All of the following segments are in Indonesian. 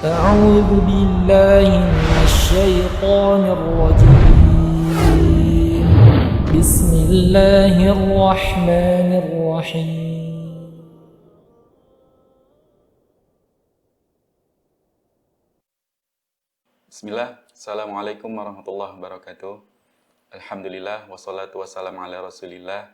أعوذ بالله من الشيطان الرجيم بسم الله الرحمن الرحيم Bismillah, Assalamualaikum warahmatullahi wabarakatuh. Alhamdulillah, wassalatu wassalamu ala rasulillah.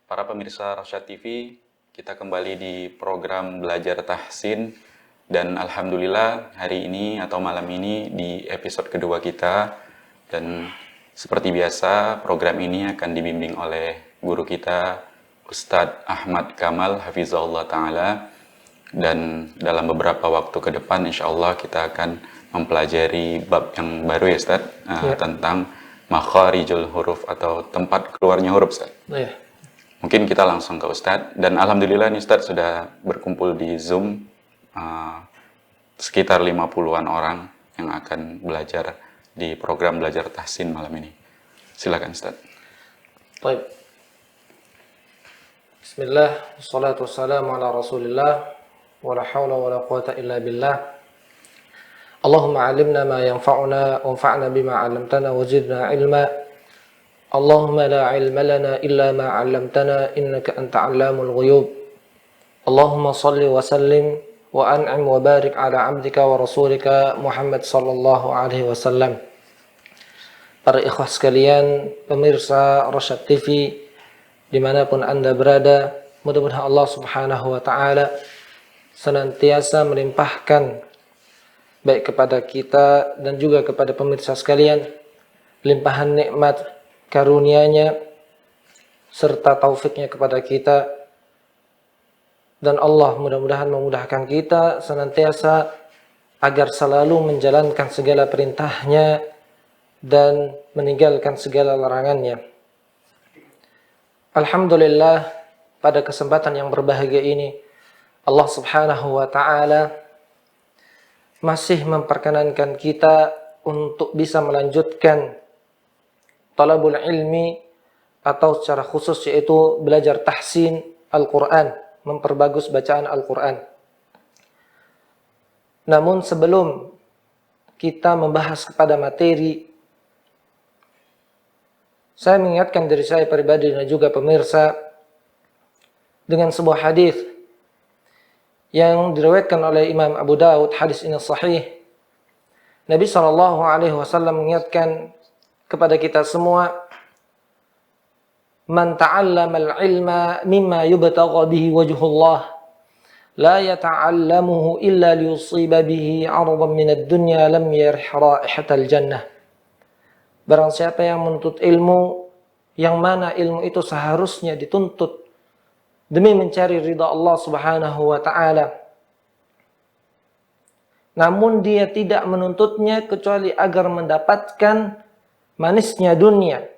Para pemirsa Rasyad TV, kita kembali di program Belajar Tahsin. Dan Alhamdulillah, hari ini atau malam ini di episode kedua kita. Dan seperti biasa, program ini akan dibimbing oleh guru kita, Ustadz Ahmad Kamal, Hafizahullah Ta'ala. Dan dalam beberapa waktu ke depan, insya Allah kita akan mempelajari bab yang baru ya Ustaz, tentang makharijul huruf atau tempat keluarnya huruf Ustaz. Mungkin kita langsung ke Ustaz. Dan Alhamdulillah nih Ustaz sudah berkumpul di Zoom sekitar 50-an orang yang akan belajar di program Belajar Tahsin malam ini. Silakan Ustaz. Baik. Bismillah, wassalatu wassalamu ala rasulillah, wa la hawla wa la quwata illa billah. Allahumma alimna ma yanfa'una, wanfa'na bima 'allamtana, wa zidna ilma. Allahumma la ilma lana illa ma 'allamtana, innaka anta 'allamul ghuyub. Allahumma salli wa sallim wa an'im wa barik ala 'abdika wa rasulika Muhammad sallallahu alaihi wasallam. Para ikhwah sekalian, pemirsa Rasyad TV dimanapun Anda berada, mudah-mudahan Allah subhanahu wa ta'ala senantiasa melimpahkan baik kepada kita dan juga kepada pemirsa sekalian limpahan nikmat karunia-Nya serta taufiknya kepada kita. Dan Allah mudah-mudahan memudahkan kita senantiasa agar selalu menjalankan segala perintahnya dan meninggalkan segala larangannya. Alhamdulillah, pada kesempatan yang berbahagia ini Allah subhanahu wa ta'ala masih memperkenankan kita untuk bisa melanjutkan talabul ilmi atau secara khusus yaitu belajar tahsin Al-Quran, memperbagus bacaan Al-Quran. Namun sebelum kita membahas kepada materi, saya mengingatkan diri saya pribadi dan juga pemirsa dengan sebuah hadis yang diriwayatkan oleh Imam Abu Dawud. Hadis ini sahih. Nabi SAW mengingatkan kepada kita semua, man ta'allama al-ilma mimma yubtagha bihi wajhullah la yata'allamuhu illa liyusiba bihi 'aradan min ad-dunya lam yarih raihatal jannah. Barang siapa yang menuntut ilmu yang mana ilmu itu seharusnya dituntut demi mencari ridha Allah subhanahu wa ta'ala, namun dia tidak menuntutnya kecuali agar mendapatkan manisnya dunia,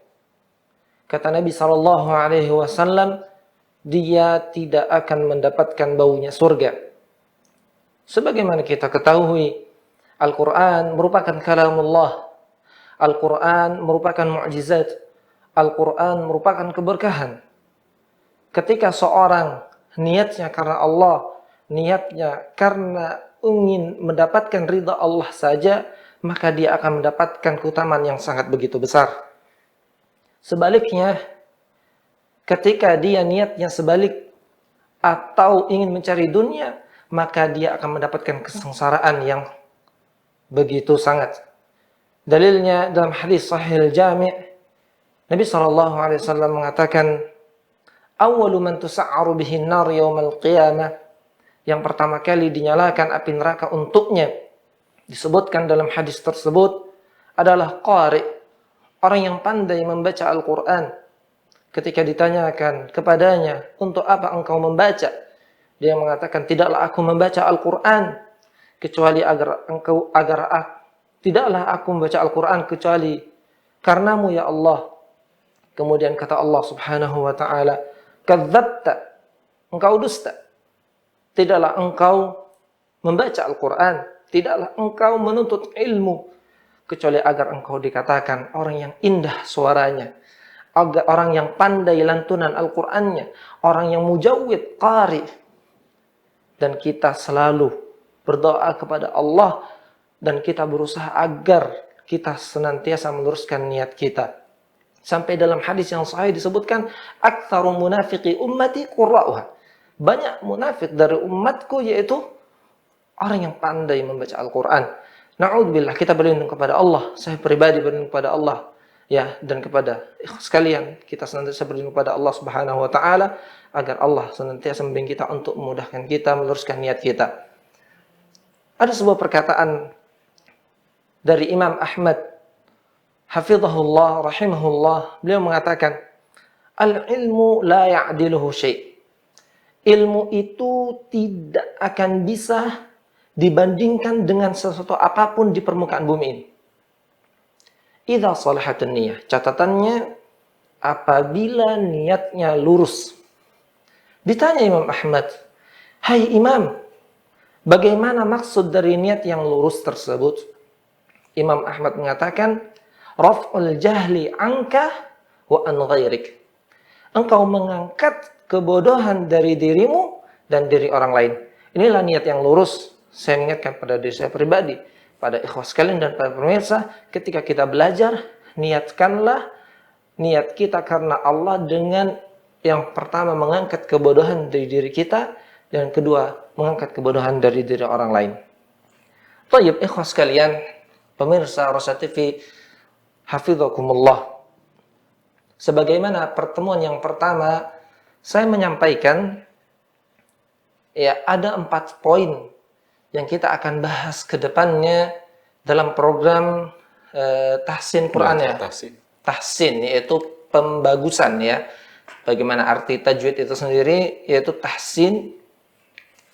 kata Nabi SAW, dia tidak akan mendapatkan baunya surga. Sebagaimana kita ketahui, Al-Quran merupakan kalamullah, Al-Quran merupakan mu'jizat, Al-Quran merupakan keberkahan. Ketika seorang niatnya karena Allah, niatnya karena ingin mendapatkan ridha Allah saja, maka dia akan mendapatkan keutamaan yang sangat begitu besar. Sebaliknya, ketika dia niatnya sebalik atau ingin mencari dunia, maka dia akan mendapatkan kesengsaraan yang begitu sangat. Dalilnya dalam hadis Sahih Al-Jami', Nabi SAW mengatakan, awwalu man tusa'aru bihin nar yaumal qiyamah, yang pertama kali dinyalakan api neraka untuknya, disebutkan dalam hadis tersebut adalah qari, orang yang pandai membaca Al-Quran. Ketika ditanyakan kepadanya, untuk apa engkau membaca? Dia mengatakan, tidaklah aku membaca Al-Quran kecuali tidaklah aku membaca Al-Quran kecuali karenamu ya Allah. Kemudian kata Allah subhanahu wa ta'ala, kadzabta, engkau dusta. Tidaklah engkau membaca Al-Quran, tidaklah engkau menuntut ilmu kecuali agar engkau dikatakan orang yang indah suaranya, orang yang pandai lantunan Al-Qur'annya, orang yang mujawwid, qari. Dan kita selalu berdoa kepada Allah, dan kita berusaha agar kita senantiasa meluruskan niat kita. Sampai dalam hadis yang sahih disebutkan, aktsaru munafiqi ummati qurra'uha. Banyak munafik dari umatku yaitu orang yang pandai membaca Al-Quran. Na'udzubillah, kita berlindung kepada Allah. Saya pribadi berlindung kepada Allah. Ya, dan kepada sekalian, kita senantiasa berlindung kepada Allah Subhanahu wa taala agar Allah senantiasa membimbing kita untuk memudahkan kita, meluruskan niat kita. Ada sebuah perkataan dari Imam Ahmad hafizahullah rahimahullah, beliau mengatakan, al-ilmu la ya'diluhu syai'. Ilmu itu tidak akan bisa dibandingkan dengan sesuatu apapun di permukaan bumi ini. Idza salahatun niyah, catatannya apabila niatnya lurus. Ditanya Imam Ahmad, "Hai Imam, bagaimana maksud dari niat yang lurus tersebut?" Imam Ahmad mengatakan, raf'ul jahli anka wa an ghairik. Engkau mengangkat kebodohan dari dirimu dan diri orang lain. Inilah niat yang lurus. Saya mengingatkan pada diri saya pribadi, pada ikhwah sekalian dan pada pemirsa, ketika kita belajar, niatkanlah niat kita karena Allah dengan yang pertama mengangkat kebodohan dari diri kita, dan kedua mengangkat kebodohan dari diri orang lain. Thayyib, ikhwah sekalian, pemirsa Rosyad TV, hafizakumullah. Sebagaimana pertemuan yang pertama, saya menyampaikan, ya, ada 4 poin yang kita akan bahas ke depannya dalam program tahsin Quran ya. Tahsin, yaitu pembagusan ya. Bagaimana arti tajwid itu sendiri, yaitu tahsin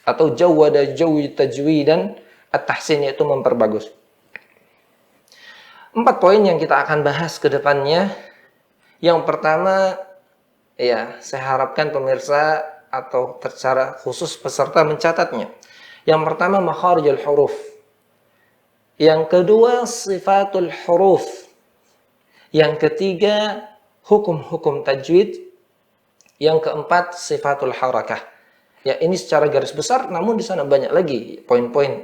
atau jawwada jawwi tajwidan, at-tahsin yaitu memperbagus. 4 poin yang kita akan bahas ke depannya. Yang pertama, ya, saya harapkan pemirsa atau secara khusus peserta mencatatnya. Yang pertama, makharijul huruf. Yang kedua, sifatul huruf. Yang ketiga, hukum-hukum tajwid. Yang keempat, sifatul harakah. Ya, ini secara garis besar, namun di sana banyak lagi poin-poin.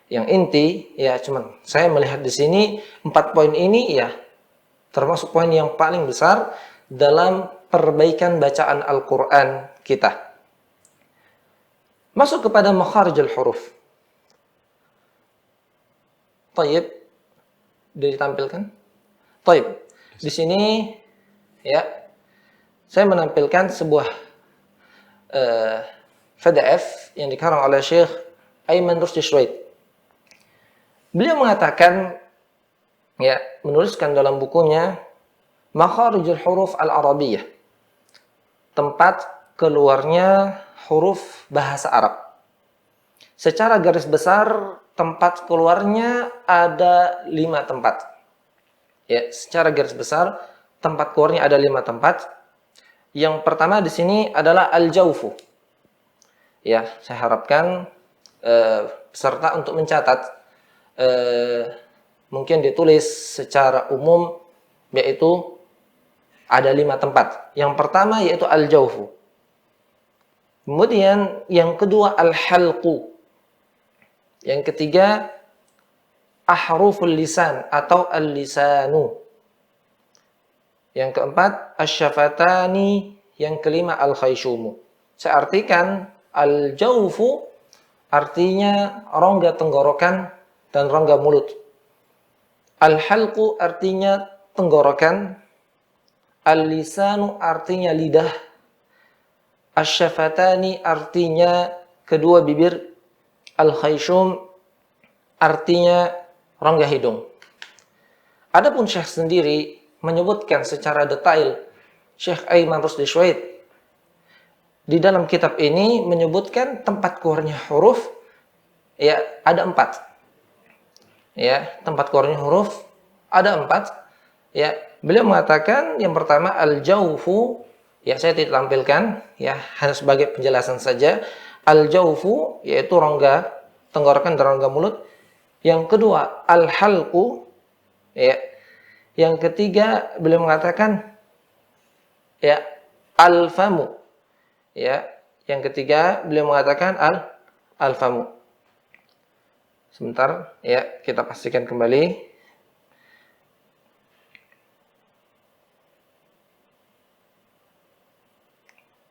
Yang inti, ya, cuman saya melihat di sini 4 poin ini, ya, termasuk poin yang paling besar dalam perbaikan bacaan Al-Quran kita. Masuk kepada makharijul huruf. Tayyib, ditampilkan. Tayyib, di sini ya, saya menampilkan sebuah PDF yang dikarang oleh Syekh Aiman Rusdi Syuaib. Beliau mengatakan, ya, menuliskan dalam bukunya Makharijul Huruf Al-Arabiyah, tempat keluarnya huruf bahasa Arab. Secara garis besar, tempat keluarnya ada 5 tempat. Ya, secara garis besar, tempat keluarnya ada 5 tempat. Yang pertama di sini adalah al-jawfu. Ya, saya harapkan peserta untuk mencatat. Mungkin ditulis secara umum, yaitu ada 5 tempat. Yang pertama yaitu al-jawfu. Kemudian yang kedua al-halqu. Yang ketiga ahruful lisan atau al-lisanu. Yang keempat asyafatani. Yang kelima al-khayshumu. Saya artikan al-jawfu artinya rongga tenggorokan dan rongga mulut. Al-halqu artinya tenggorokan. Al-lisanu artinya lidah. Asyafatani artinya kedua bibir. Al-khayshum artinya rongga hidung. Adapun Syekh sendiri menyebutkan secara detail, Syekh Aiman Rusdi Syuaib di dalam kitab ini menyebutkan tempat keluarnya huruf, ya, ada 4. Ya, tempat keluarnya huruf ada 4. Ya, beliau mengatakan yang pertama al-jawfu, ya, saya tidak tampilkan, ya, hanya sebagai penjelasan saja. Al-jawfu yaitu rongga tenggorokan dan rongga mulut. Yang kedua al-halqu, ya. Yang ketiga beliau mengatakan, ya, al-famu. Ya, yang ketiga beliau mengatakan al-famu. Sebentar, ya, kita pastikan kembali.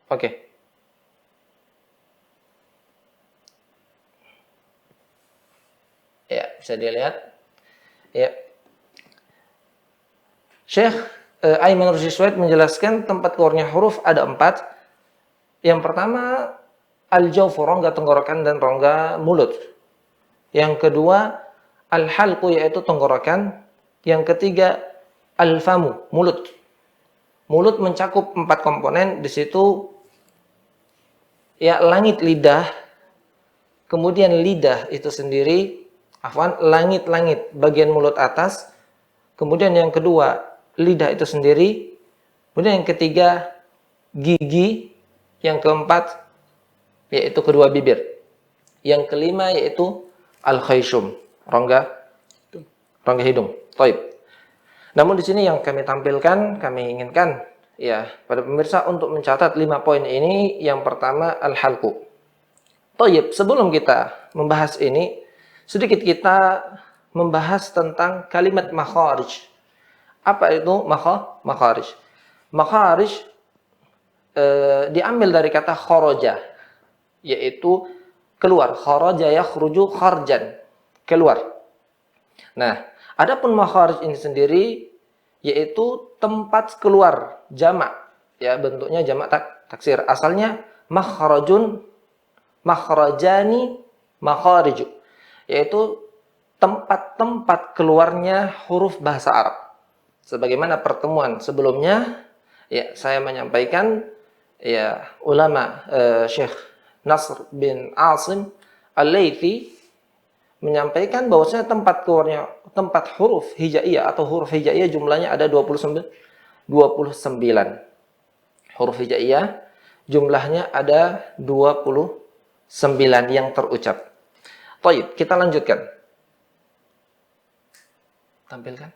Oke. Ya, bisa dilihat. Ya. Syekh Aiman Rushdie menjelaskan tempat keluarnya huruf ada 4. Yang pertama, al-jawfu, rongga tenggorokan dan rongga mulut. Yang kedua, al-halqu, yaitu tenggorokan. Yang ketiga, al-famu, mulut. Mulut mencakup 4 komponen. Di situ ya langit lidah, kemudian lidah itu sendiri, langit-langit bagian mulut atas, kemudian yang kedua lidah itu sendiri, kemudian yang ketiga gigi, yang keempat yaitu kedua bibir, yang kelima yaitu al-khayshum, rongga hidung. Taib. Namun di sini yang kami tampilkan, kami inginkan ya pada pemirsa untuk mencatat 5 poin ini. Yang pertama, al-halqu. Taib, sebelum kita membahas ini, sedikit kita membahas tentang kalimat makharij. Apa itu makharij? Makharij diambil dari kata kharaja, yaitu keluar. Kharaja yakhruju kharjan, keluar. Nah, adapun makharij ini sendiri yaitu tempat keluar, jamak. Ya, bentuknya jamak taksir. Asalnya makhrajun, makhrajani, makhariju. Yaitu tempat-tempat keluarnya huruf bahasa Arab. Sebagaimana pertemuan sebelumnya, ya saya menyampaikan ya ulama Syekh Nasr bin Asim Al-Laythi menyampaikan bahwasanya tempat keluarnya, tempat huruf hijaiyah atau huruf hijaiyah jumlahnya ada 29. Huruf hijaiyah jumlahnya ada 29 yang terucap. Baik, kita lanjutkan. Tampilkan.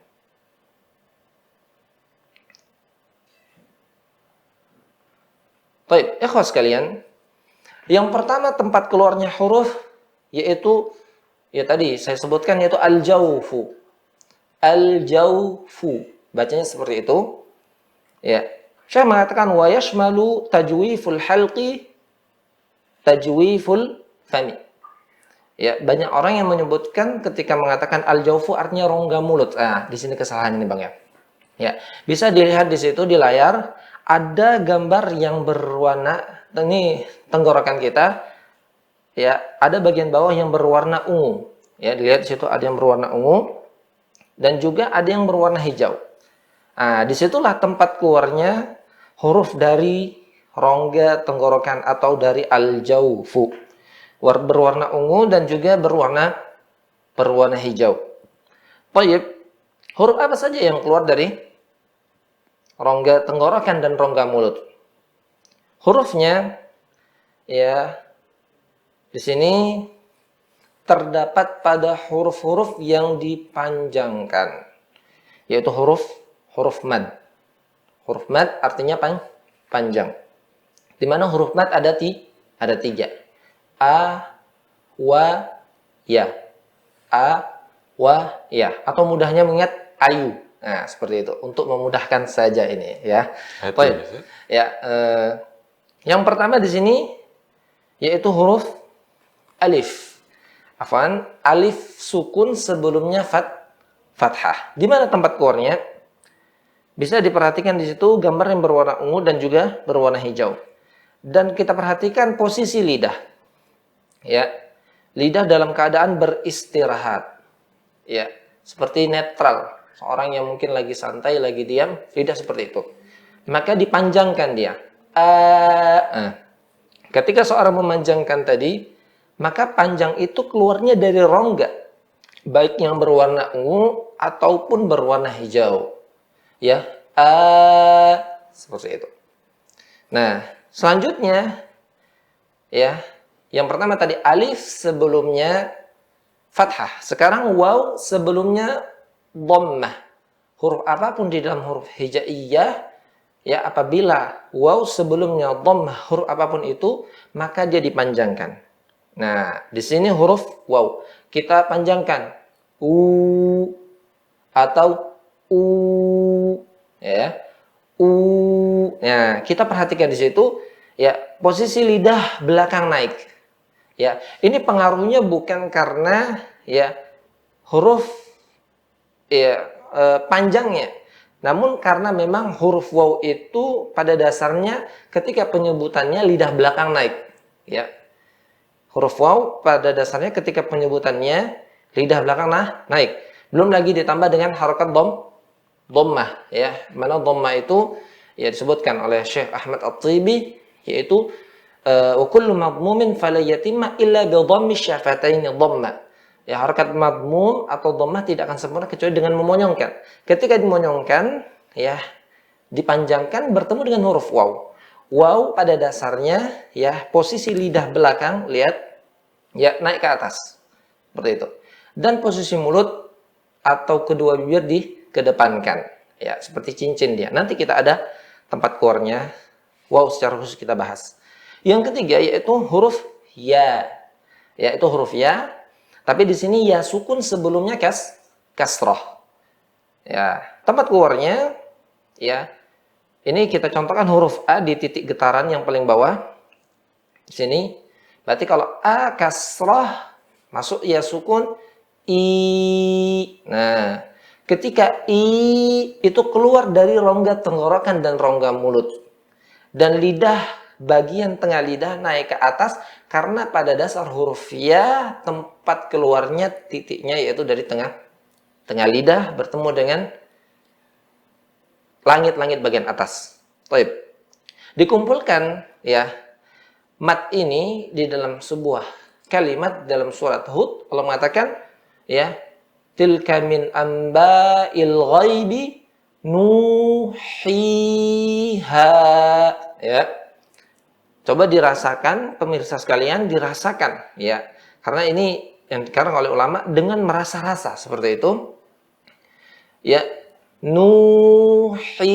Baik, ikhwas sekalian. Yang pertama tempat keluarnya huruf yaitu ya tadi saya sebutkan yaitu al-jawfu. Al-jawfu. Bacanya seperti itu. Ya. Syekh mengatakan wa yashmalu tajwiful halqi tajwiful fami. Ya, banyak orang yang menyebutkan ketika mengatakan al-jawfu artinya rongga mulut. Di sini kesalahan ini, Bang ya. Ya, bisa dilihat di situ di layar ada gambar yang berwarna, ini tenggorokan kita. Ya, ada bagian bawah yang berwarna ungu. Ya, dilihat di situ ada yang berwarna ungu dan juga ada yang berwarna hijau. Disitulah tempat keluarnya huruf dari rongga tenggorokan atau dari al-jawfu. Berwarna ungu dan juga berwarna hijau. Baik, huruf apa saja yang keluar dari rongga tenggorokan dan rongga mulut? Hurufnya ya di sini terdapat pada huruf-huruf yang dipanjangkan, yaitu huruf mad. Huruf mad artinya panjang. Di mana huruf mad ada 3. A, wa, ya. A, wa, ya. Atau mudahnya mengingat ayu. Nah, seperti itu. Untuk memudahkan saja ini, ya. Baik. Ya, yang pertama di sini yaitu huruf alif. Alif sukun sebelumnya fathah. Di mana tempat keluarnya? Bisa diperhatikan di situ gambar yang berwarna ungu dan juga berwarna hijau. Dan kita perhatikan posisi lidah. Ya, lidah dalam keadaan beristirahat. Ya, seperti netral. Seorang yang mungkin lagi santai, lagi diam, lidah seperti itu. Maka dipanjangkan dia. Ketika seorang memanjangkan tadi, maka panjang itu keluarnya dari rongga, baik yang berwarna ungu ataupun berwarna hijau. Ya, seperti itu. Nah, selanjutnya ya, yang pertama tadi alif sebelumnya fathah. Sekarang waw sebelumnya dhammah. Huruf apapun di dalam huruf hijaiyah, ya apabila waw sebelumnya dhammah huruf apapun itu, maka dia dipanjangkan. Nah, di sini huruf waw kita panjangkan u atau u, ya. U. Nah, kita perhatikan di situ ya, posisi lidah belakang naik. Ya, ini pengaruhnya bukan karena ya huruf ya panjangnya, namun karena memang huruf waw itu pada dasarnya ketika penyebutannya lidah belakang naik. Ya, huruf waw pada dasarnya ketika penyebutannya lidah belakang naik. Belum lagi ditambah dengan harokat dhammah, ya. Mana dhammah itu ya disebutkan oleh Syekh Ahmad At-Tibi, yaitu wa kullu madmumin fala yatimma illa bi dhammi syafataini dhamma. Ya, harokat madmum atau dhammah tidak akan sempurna kecuali dengan memonyongkan. Ketika dimonyongkan, ya dipanjangkan bertemu dengan huruf waw. Waw pada dasarnya ya posisi lidah belakang, lihat, ya naik ke atas. Seperti itu. Dan posisi mulut atau kedua bibir dikedepankan. Ya, seperti cincin dia. Nanti kita ada tempat keluarnya. Waw secara khusus kita bahas. Yang ketiga yaitu huruf ya. Yaitu huruf ya. Tapi di sini ya sukun sebelumnya kasroh. Ya, tempat keluarnya ya. Ini kita contohkan huruf A di titik getaran yang paling bawah. Di sini. Berarti kalau A kasroh masuk ya sukun I. Nah, ketika I itu keluar dari rongga tenggorokan dan rongga mulut. Dan lidah, bagian tengah lidah naik ke atas karena pada dasar huruf ya tempat keluarnya titiknya yaitu dari tengah lidah bertemu dengan langit-langit bagian atas. Baik. Dikumpulkan ya mat ini di dalam sebuah kalimat dalam surat Hud. Allah mengatakan ya, tilka min amba'il ghaibi nuhiha. Ya. Coba dirasakan pemirsa sekalian, dirasakan ya. Karena ini yang dikarang oleh ulama dengan merasa-rasa seperti itu. Ya, nuhiha.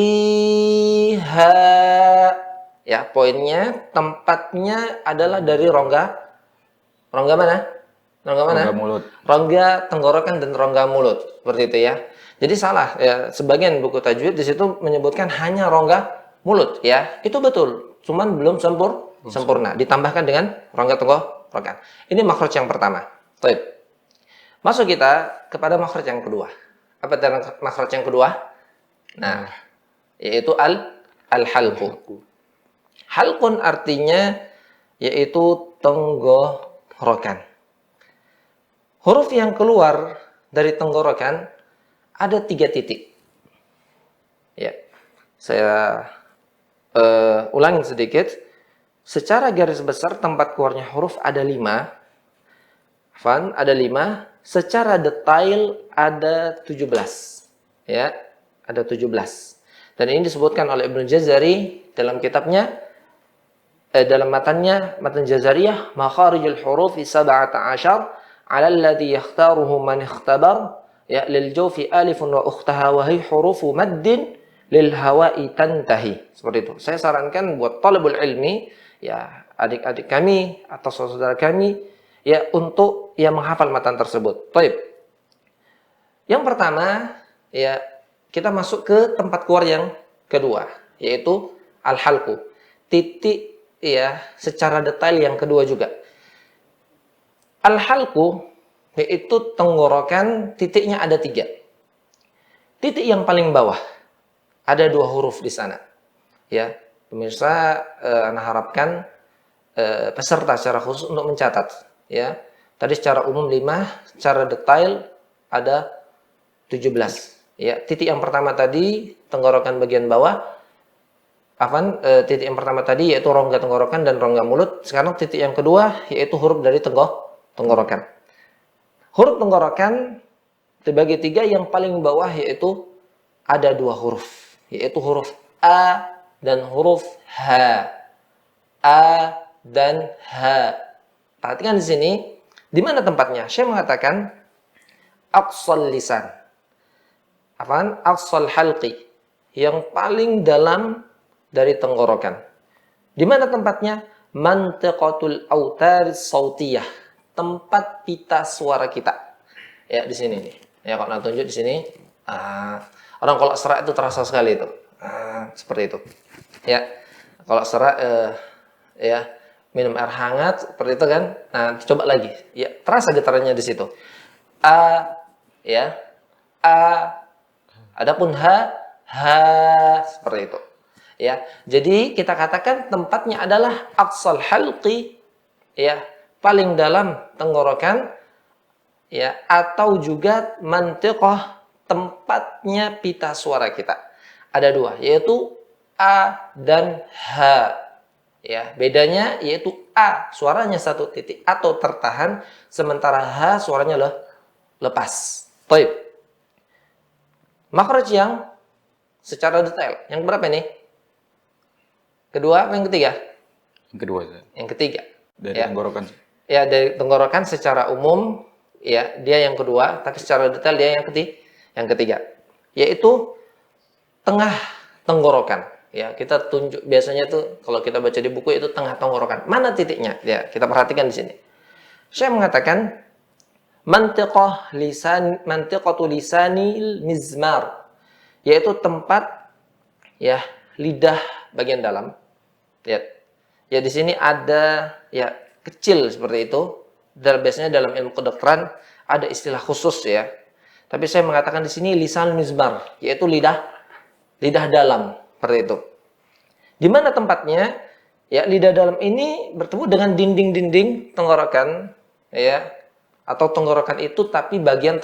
Ya, poinnya tempatnya adalah dari rongga mana? Rongga mulut. Rongga tenggorokan dan rongga mulut. Seperti itu ya. Jadi salah ya, sebagian buku tajwid di situ menyebutkan hanya rongga mulut ya. Itu betul, cuman belum sempurna. Ditambahkan dengan rongga tenggorokan. Ini makhraj yang pertama. Baik. Masuk kita kepada makhraj yang kedua. Apa dalam makhraj yang kedua? Nah, yaitu al-halqu. Halqun artinya yaitu tenggorokan. Huruf yang keluar dari tenggorokan ada 3 titik. Ya, saya ulangi sedikit. Secara garis besar tempat keluarnya huruf ada 5. Ada 5. Secara detail ada 17. Ya, ada 17. Dan ini disebutkan oleh Ibnu Jazari dalam kitabnya, dalam matan Jazariyah, makharijul hurufi 17 ala alladhi yakhtaruhu man ikhtabar, ya lil jawfi alifun wa ukhtaha wa hi hurufu maddin lil hawa'i tantahi. Seperti itu. Saya sarankan buat talibul ilmi, ya adik-adik kami atau saudara kami, ya untuk yang menghafal matan tersebut. Baik. Yang pertama, ya kita masuk ke tempat keluar yang kedua, yaitu al-halqu. Titik ya secara detail yang kedua juga. Al-halqu yaitu tenggorokan, titiknya ada 3. Titik yang paling bawah ada 2 huruf di sana. Ya, pemirsa, Anda harapkan peserta secara khusus untuk mencatat. Ya, tadi secara umum 5, secara detail ada 17. Ya, titik yang pertama tadi tenggorokan bagian bawah. Titik yang pertama tadi yaitu rongga tenggorokan dan rongga mulut. Sekarang titik yang kedua yaitu huruf dari tenggorokan. Huruf tenggorokan dibagi 3, yang paling bawah yaitu ada 2 huruf, yaitu huruf A dan huruf H. A dan H. Perhatikan di sini, di mana tempatnya? Syekh mengatakan aqsal lisan. Aqsal halqi, yang paling dalam dari tenggorokan. Di mana tempatnya? mantiqatul autar sautiyah, tempat pita suara kita. Ya, di sini nih. Ya, kalau tunjuk di sini. Orang kalau serak itu terasa sekali itu. Seperti itu. Ya. Kalau serak ya, minum air hangat seperti itu kan. Nah, coba lagi. Ya, terasa getarannya di situ. Ya. Adapun seperti itu. Ya. Jadi kita katakan tempatnya adalah aqsal halqi, ya, paling dalam tenggorokan, ya, atau juga mantiqah, tempatnya pita suara kita. Ada dua, yaitu a dan h. Ya, bedanya yaitu a suaranya satu titik atau tertahan, sementara h suaranya lepas. Baik. Makhraj yang secara detail. Yang berapa ini? Kedua apa yang ketiga? Yang kedua, Ustaz. Yang ketiga. Dari ya. tenggorokan. Ya, dari tenggorokan secara umum, ya, dia yang kedua, tapi secara detail dia yang ketiga. Yaitu tengah tenggorokan. Ya, kita tunjuk biasanya tuh kalau kita baca di buku itu tengah tenggorokan. Mana titiknya? Ya, kita perhatikan di sini. Saya mengatakan mantiqatu lisanil mizmar, yaitu tempat, ya, lidah bagian dalam. Ya, ya di sini ada, ya, kecil seperti itu. Dan biasanya dalam ilmu kedokteran ada istilah khusus, ya. Tapi saya mengatakan di sini lisan mizmar, yaitu lidah dalam, seperti itu. Di mana tempatnya? Ya, lidah dalam ini bertemu dengan dinding-dinding tenggorokan, ya, atau tenggorokan itu tapi bagian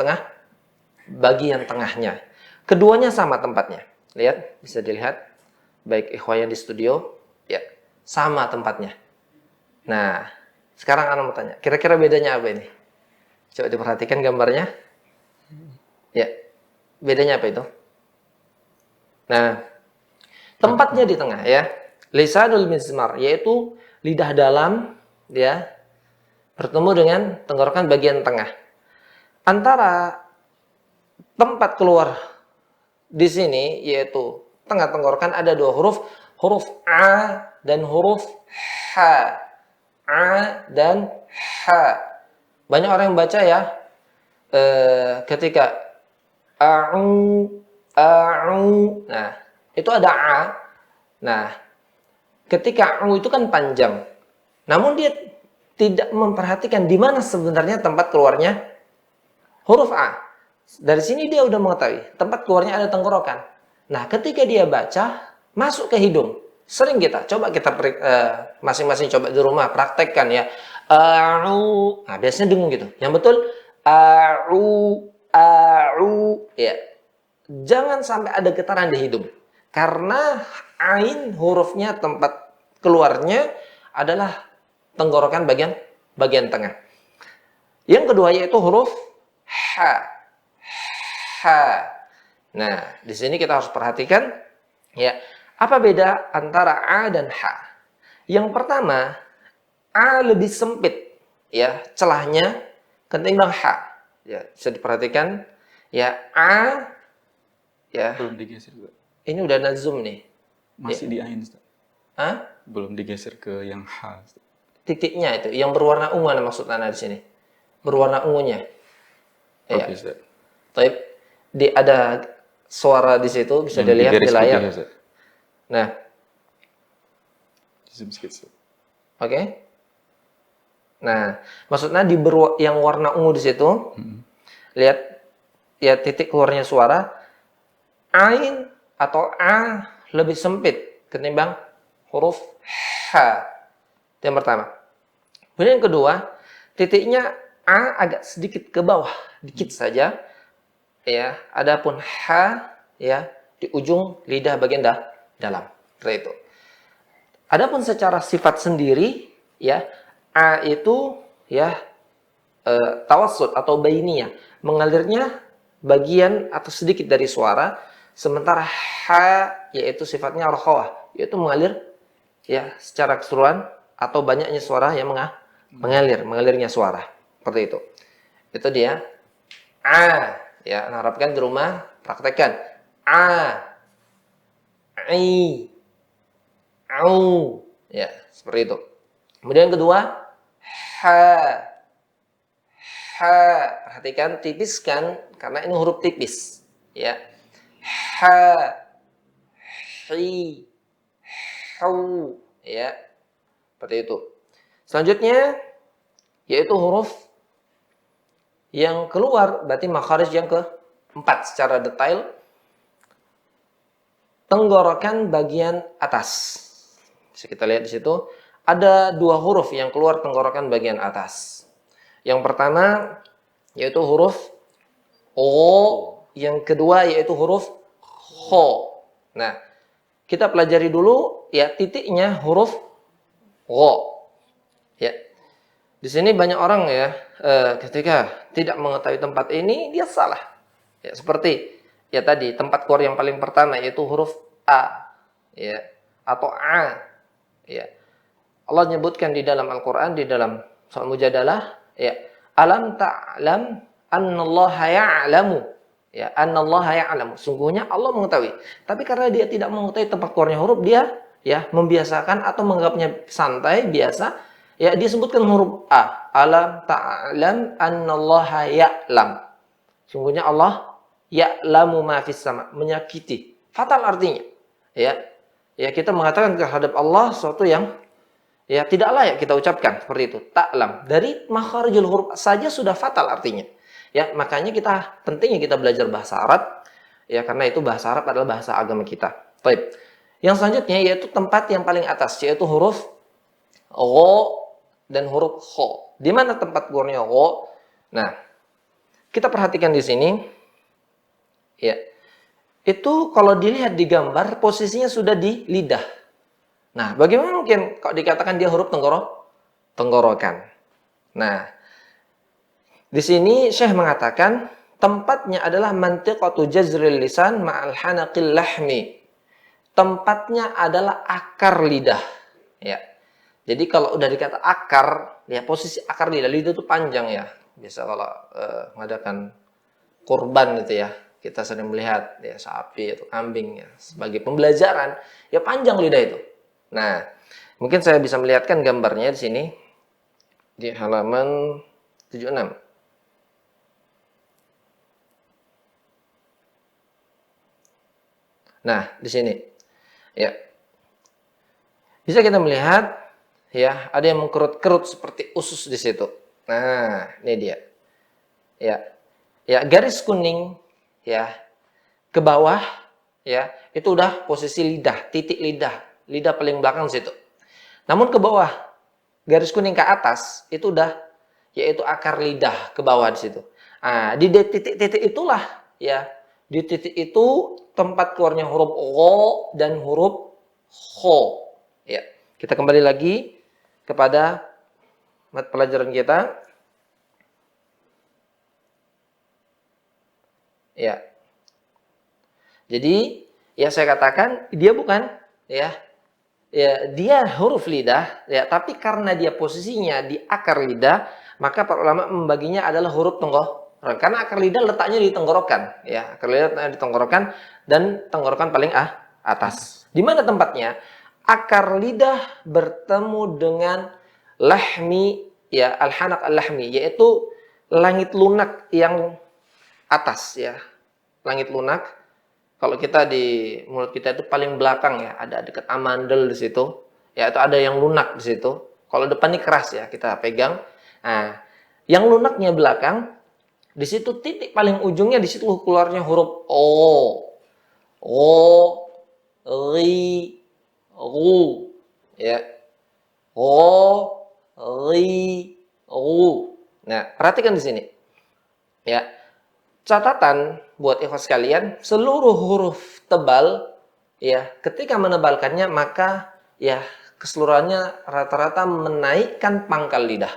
tengahnya. Keduanya sama tempatnya. Lihat, bisa dilihat baik ikhwan di studio, ya, sama tempatnya. Nah, sekarang ana mau tanya, kira-kira bedanya apa ini? Coba diperhatikan gambarnya. Ya, bedanya apa itu? Nah, tempatnya di tengah, ya. Lisanul mizmar, yaitu lidah dalam, ya, bertemu dengan tenggorokan bagian tengah. Antara tempat keluar di sini, yaitu tengah tenggorokan, ada dua huruf a dan huruf h. A dan h. Banyak orang yang baca, ya, ketika a'u. Nah, itu ada a. Nah, ketika a'u itu kan panjang. Namun dia tidak memperhatikan di mana sebenarnya tempat keluarnya huruf a. Dari sini dia udah mengetahui tempat keluarnya ada tenggorokan. Nah, ketika dia baca masuk ke hidung. Sering coba kita masing-masing coba di rumah praktekkan, ya. A'u. Nah, biasanya dengung gitu. Yang betul a'u, ya. Jangan sampai ada getaran di hidung. Karena ain hurufnya tempat keluarnya adalah tenggorokan bagian tengah. Yang kedua yaitu huruf ha. Nah, di sini kita harus perhatikan, ya, apa beda antara a dan h. Yang pertama, a lebih sempit, ya, celahnya ketimbang h. Ya, bisa diperhatikan, ya, a, ya. Belum digeser juga. Ini udah nazum nih. Masih di ain, Ustaz. Hah? Belum digeser ke yang H. Titiknya itu yang berwarna ungu maksud Anda di sini. Berwarna ungunya. Ya. Oke, Ustaz. Tapi ada suara di situ bisa Yang dilihat di digaris layar. putih, Ustaz. Nah, Zoom sedikit, Ustaz. oke. Nah, maksudnya yang warna ungu di situ, lihat, ya, titik keluarnya suara ain atau a lebih sempit ketimbang huruf h. Itu yang pertama. Kemudian yang kedua, titiknya a agak sedikit ke bawah, dikit saja, ya. Adapun h, ya, di ujung lidah bagian dalam. Seperti itu. Adapun secara sifat sendiri, ya, a itu, ya, tawassut atau bainiyah, mengalirnya bagian atau sedikit dari suara, sementara h yaitu sifatnya rokhawah, yaitu mengalir, ya, secara keseluruhan atau banyaknya suara yang mengalirnya suara, seperti itu. Itu dia a, ya. Harapkan di rumah praktekkan a, i, au, ya, seperti itu. Kemudian yang kedua, ha. Ha. Perhatikan, tipiskan karena ini huruf tipis, ya. Ha, hi, hu, ya. Seperti itu. Selanjutnya yaitu huruf yang keluar, berarti makharij yang keempat secara detail, tenggorokan bagian atas. Bisa kita lihat di situ ada dua huruf yang keluar tenggorokan bagian atas. Yang pertama yaitu huruf o, yang kedua yaitu huruf ho. Nah, kita pelajari dulu ya titiknya huruf o. Ya. Di sini banyak orang ya ketika tidak mengetahui tempat ini dia salah. Ya, seperti ya tadi tempat keluar yang paling pertama yaitu huruf a, ya, atau a. Ya. Allah menyebutkan di dalam Al-Qur'an di dalam surah Mujadalah, ya, alam ta'lam annallaha ya'lamu. Ya, annallaha ya'lamu. Sungguhnya Allah mengetahui. Tapi karena dia tidak mengetahui tempat keluarnya huruf, dia ya membiasakan atau menganggapnya santai, biasa. Ya, dia sebutkan huruf a. Alam ta'lam annallaha ya'lam. Sungguhnya Allah ya'lamu ma fis sama, menyakiti. Fatal artinya. Ya. Ya, kita mengatakan terhadap Allah sesuatu yang ya tidak layak kita ucapkan seperti itu. Ta'lam. Dari makharijul huruf saja sudah fatal artinya. Ya, makanya pentingnya kita belajar bahasa Arab. Ya, karena itu bahasa Arab adalah bahasa agama kita. Baik. Yang selanjutnya yaitu tempat yang paling atas yaitu huruf gha dan huruf kha. Di mana tempat keluarnya gha? Nah, kita perhatikan di sini. Ya. Itu kalau dilihat di gambar posisinya sudah di lidah. Nah, bagaimana mungkin kalau dikatakan dia huruf tenggorokan? Nah, di sini Syekh mengatakan tempatnya adalah mantiqatu jazril lisan ma'al hanaqil lahmi. Tempatnya adalah akar lidah. Ya. Jadi kalau udah dikata akar, ya posisi akar lidah itu panjang ya. Biasa kalau mengadakan kurban itu ya, kita sering melihat ya sapi atau kambing ya sebagai pembelajaran, ya panjang lidah itu. Nah, mungkin saya bisa melihatkan gambarnya di sini di halaman 76. Nah, di sini ya bisa kita melihat ya ada yang mengkerut-kerut seperti usus di situ. Nah, ini dia. Ya, ya garis kuning ya ke bawah ya itu udah posisi lidah, titik lidah paling belakang situ. Namun ke bawah garis kuning ke atas itu udah yaitu akar lidah ke bawah di situ. Nah, di titik-titik itulah ya, di titik itu tempat keluarnya huruf gha dan huruf kha. Ya, kita kembali lagi kepada mat pelajaran kita. Ya. Jadi, ya saya katakan dia bukan ya dia huruf lidah ya, tapi karena dia posisinya di akar lidah, maka para ulama membaginya adalah huruf tenggorokan. Karena akar lidah letaknya di tenggorokan ya, akar lidah letaknya di tenggorokan dan tenggorokan paling atas. Di mana tempatnya? Akar lidah bertemu dengan lahmi ya, al-hanaq al-lahmi, yaitu langit lunak yang atas ya. Langit lunak kalau kita di mulut kita itu paling belakang ya, ada dekat amandel di situ. Ya, itu ada yang lunak di situ. Kalau depan ini keras ya, kita pegang. Nah, yang lunaknya belakang di situ titik paling ujungnya di situ keluarnya huruf o. O, ri, ru. Ya. O, ri, ru. Nah, perhatikan di sini. Ya. Catatan buat ikhwas sekalian, seluruh huruf tebal ya, ketika menebalkannya maka ya keseluruhannya rata-rata menaikkan pangkal lidah.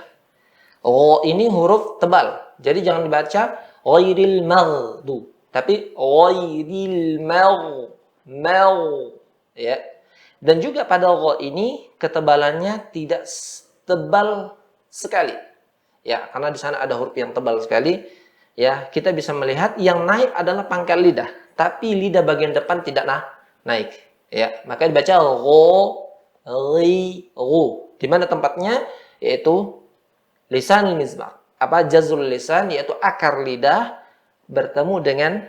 Oh, ini huruf tebal. Jadi jangan dibaca ghairil maghdu, tapi ghairil mau ya. Dan juga pada gha ini ketebalannya tidak tebal sekali. Ya, karena di sana ada huruf yang tebal sekali. Ya, kita bisa melihat yang naik adalah pangkal lidah, tapi lidah bagian depan tidak naik. Ya, maka dibaca gho, Ghairu. Di mana tempatnya? Yaitu lisanul mizmar. Apa? Jazrul lisan, yaitu akar lidah bertemu dengan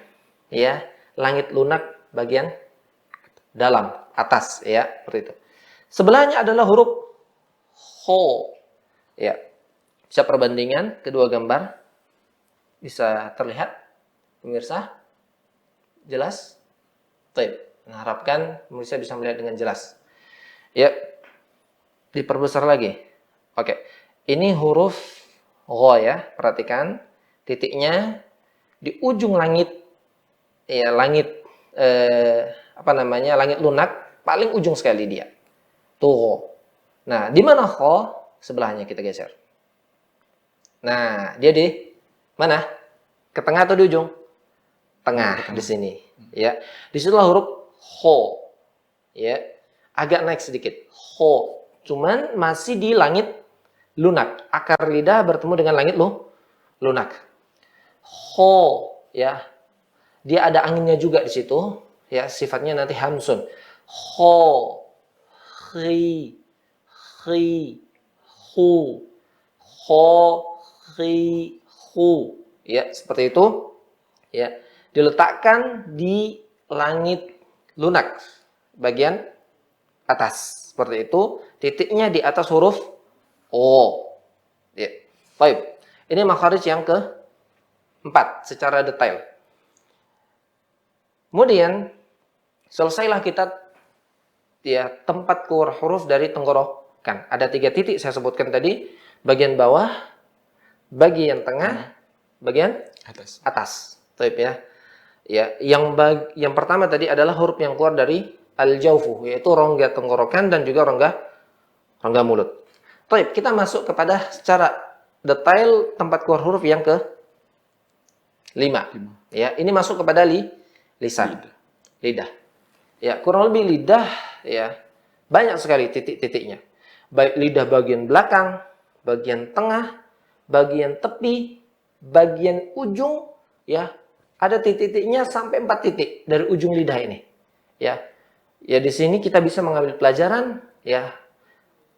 ya langit lunak bagian dalam atas, ya seperti itu. Sebelahnya adalah huruf ho, ya. Bisa perbandingan kedua gambar, bisa terlihat pemirsa, jelas. Baik, harapkan pemirsa bisa melihat dengan jelas. Ya, diperbesar lagi. Oke, ini huruf gho ya, perhatikan titiknya di ujung langit, ya langit apa namanya, langit lunak paling ujung sekali dia. Tuh. Nah, di mana kho? Sebelahnya kita geser. Nah, dia di mana? Ke tengah atau di ujung? Tengah, di sini. Ya, disitulah huruf kho. Ya, agak naik sedikit. Kho. Cuman masih di langit lunak. Akar lidah bertemu dengan langit lunak. Kho. Ya, dia ada anginnya juga di situ. Ya, sifatnya nanti hamsun. Kho. Khi. Khi. Hu. Kho. Khi. Hu. Ya, seperti itu. Ya, diletakkan di langit lunak bagian atas. Seperti itu. Titiknya di atas huruf O. Ya. Baik. Ini makharij yang keempat secara detail. Kemudian selesailah kita ya tempat keluar huruf dari tenggorokan. Ada 3 titik saya sebutkan tadi, bagian bawah, bagian tengah, bagian atas. Baik ya. Ya, yang pertama tadi adalah huruf yang keluar dari al-jaufu, yaitu rongga tenggorokan dan juga rongga mulut. Baik, kita masuk kepada secara detail tempat keluar huruf yang ke-5. Ya, ini masuk kepada lisan. Lidah. Ya, kurang lebih lidah ya banyak sekali titik-titiknya. Baik lidah bagian belakang, bagian tengah, bagian tepi, bagian ujung, ya. Ada titik-titiknya sampai 4 titik dari ujung lidah ini. Ya. Ya di sini kita bisa mengambil pelajaran, ya.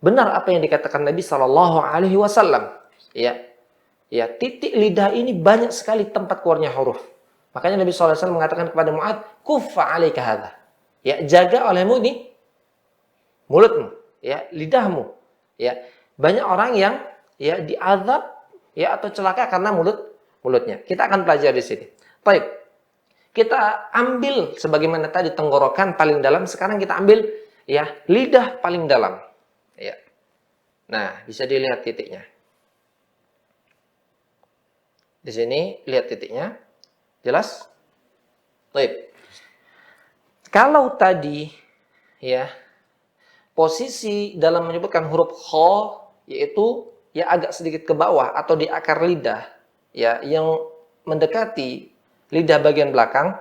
Benar apa yang dikatakan Nabi Shallallahu alaihi wasallam. Ya. Ya, titik lidah ini banyak sekali tempat keluarnya huruf. Makanya Nabi SAW mengatakan kepada Mu'ad, kuffa alaika hadha. Ya, jaga olehmu ini mulutmu, ya, lidahmu. Ya, banyak orang yang ya diazab ya atau celaka karena mulutnya. Kita akan pelajari di sini. Baik. Kita ambil sebagaimana tadi tenggorokan paling dalam, sekarang kita ambil ya lidah paling dalam. Ya. Nah, bisa dilihat titiknya. Di sini lihat titiknya. Jelas? Baik. Kalau tadi ya posisi dalam menyebutkan huruf kho yaitu ya agak sedikit ke bawah atau di akar lidah ya yang mendekati lidah bagian belakang,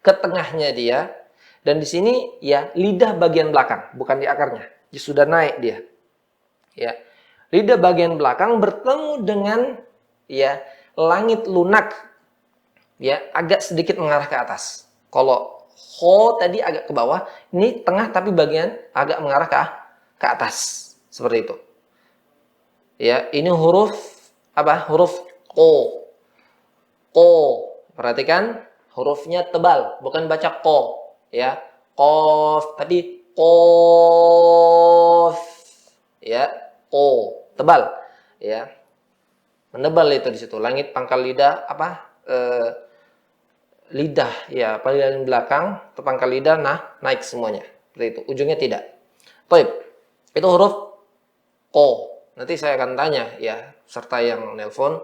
ke tengahnya dia, dan di sini ya lidah bagian belakang, bukan di akarnya. Dia sudah naik dia. Ya. Lidah bagian belakang bertemu dengan ya langit lunak. Ya, agak sedikit mengarah ke atas. Kalau ho tadi agak ke bawah, ini tengah tapi bagian agak mengarah ke atas. Seperti itu. Ya, ini huruf apa? Huruf ko. Ko. Perhatikan hurufnya tebal, bukan baca ko, ya. Kof tadi kof. Ya, ko, tebal, ya. Menebal itu di situ. Langit pangkal lidah apa? Lidah ya paling belakang atau pangkal lidah naik semuanya seperti itu, ujungnya tidak. Baik, itu huruf ko. Nanti saya akan tanya ya serta yang nelpon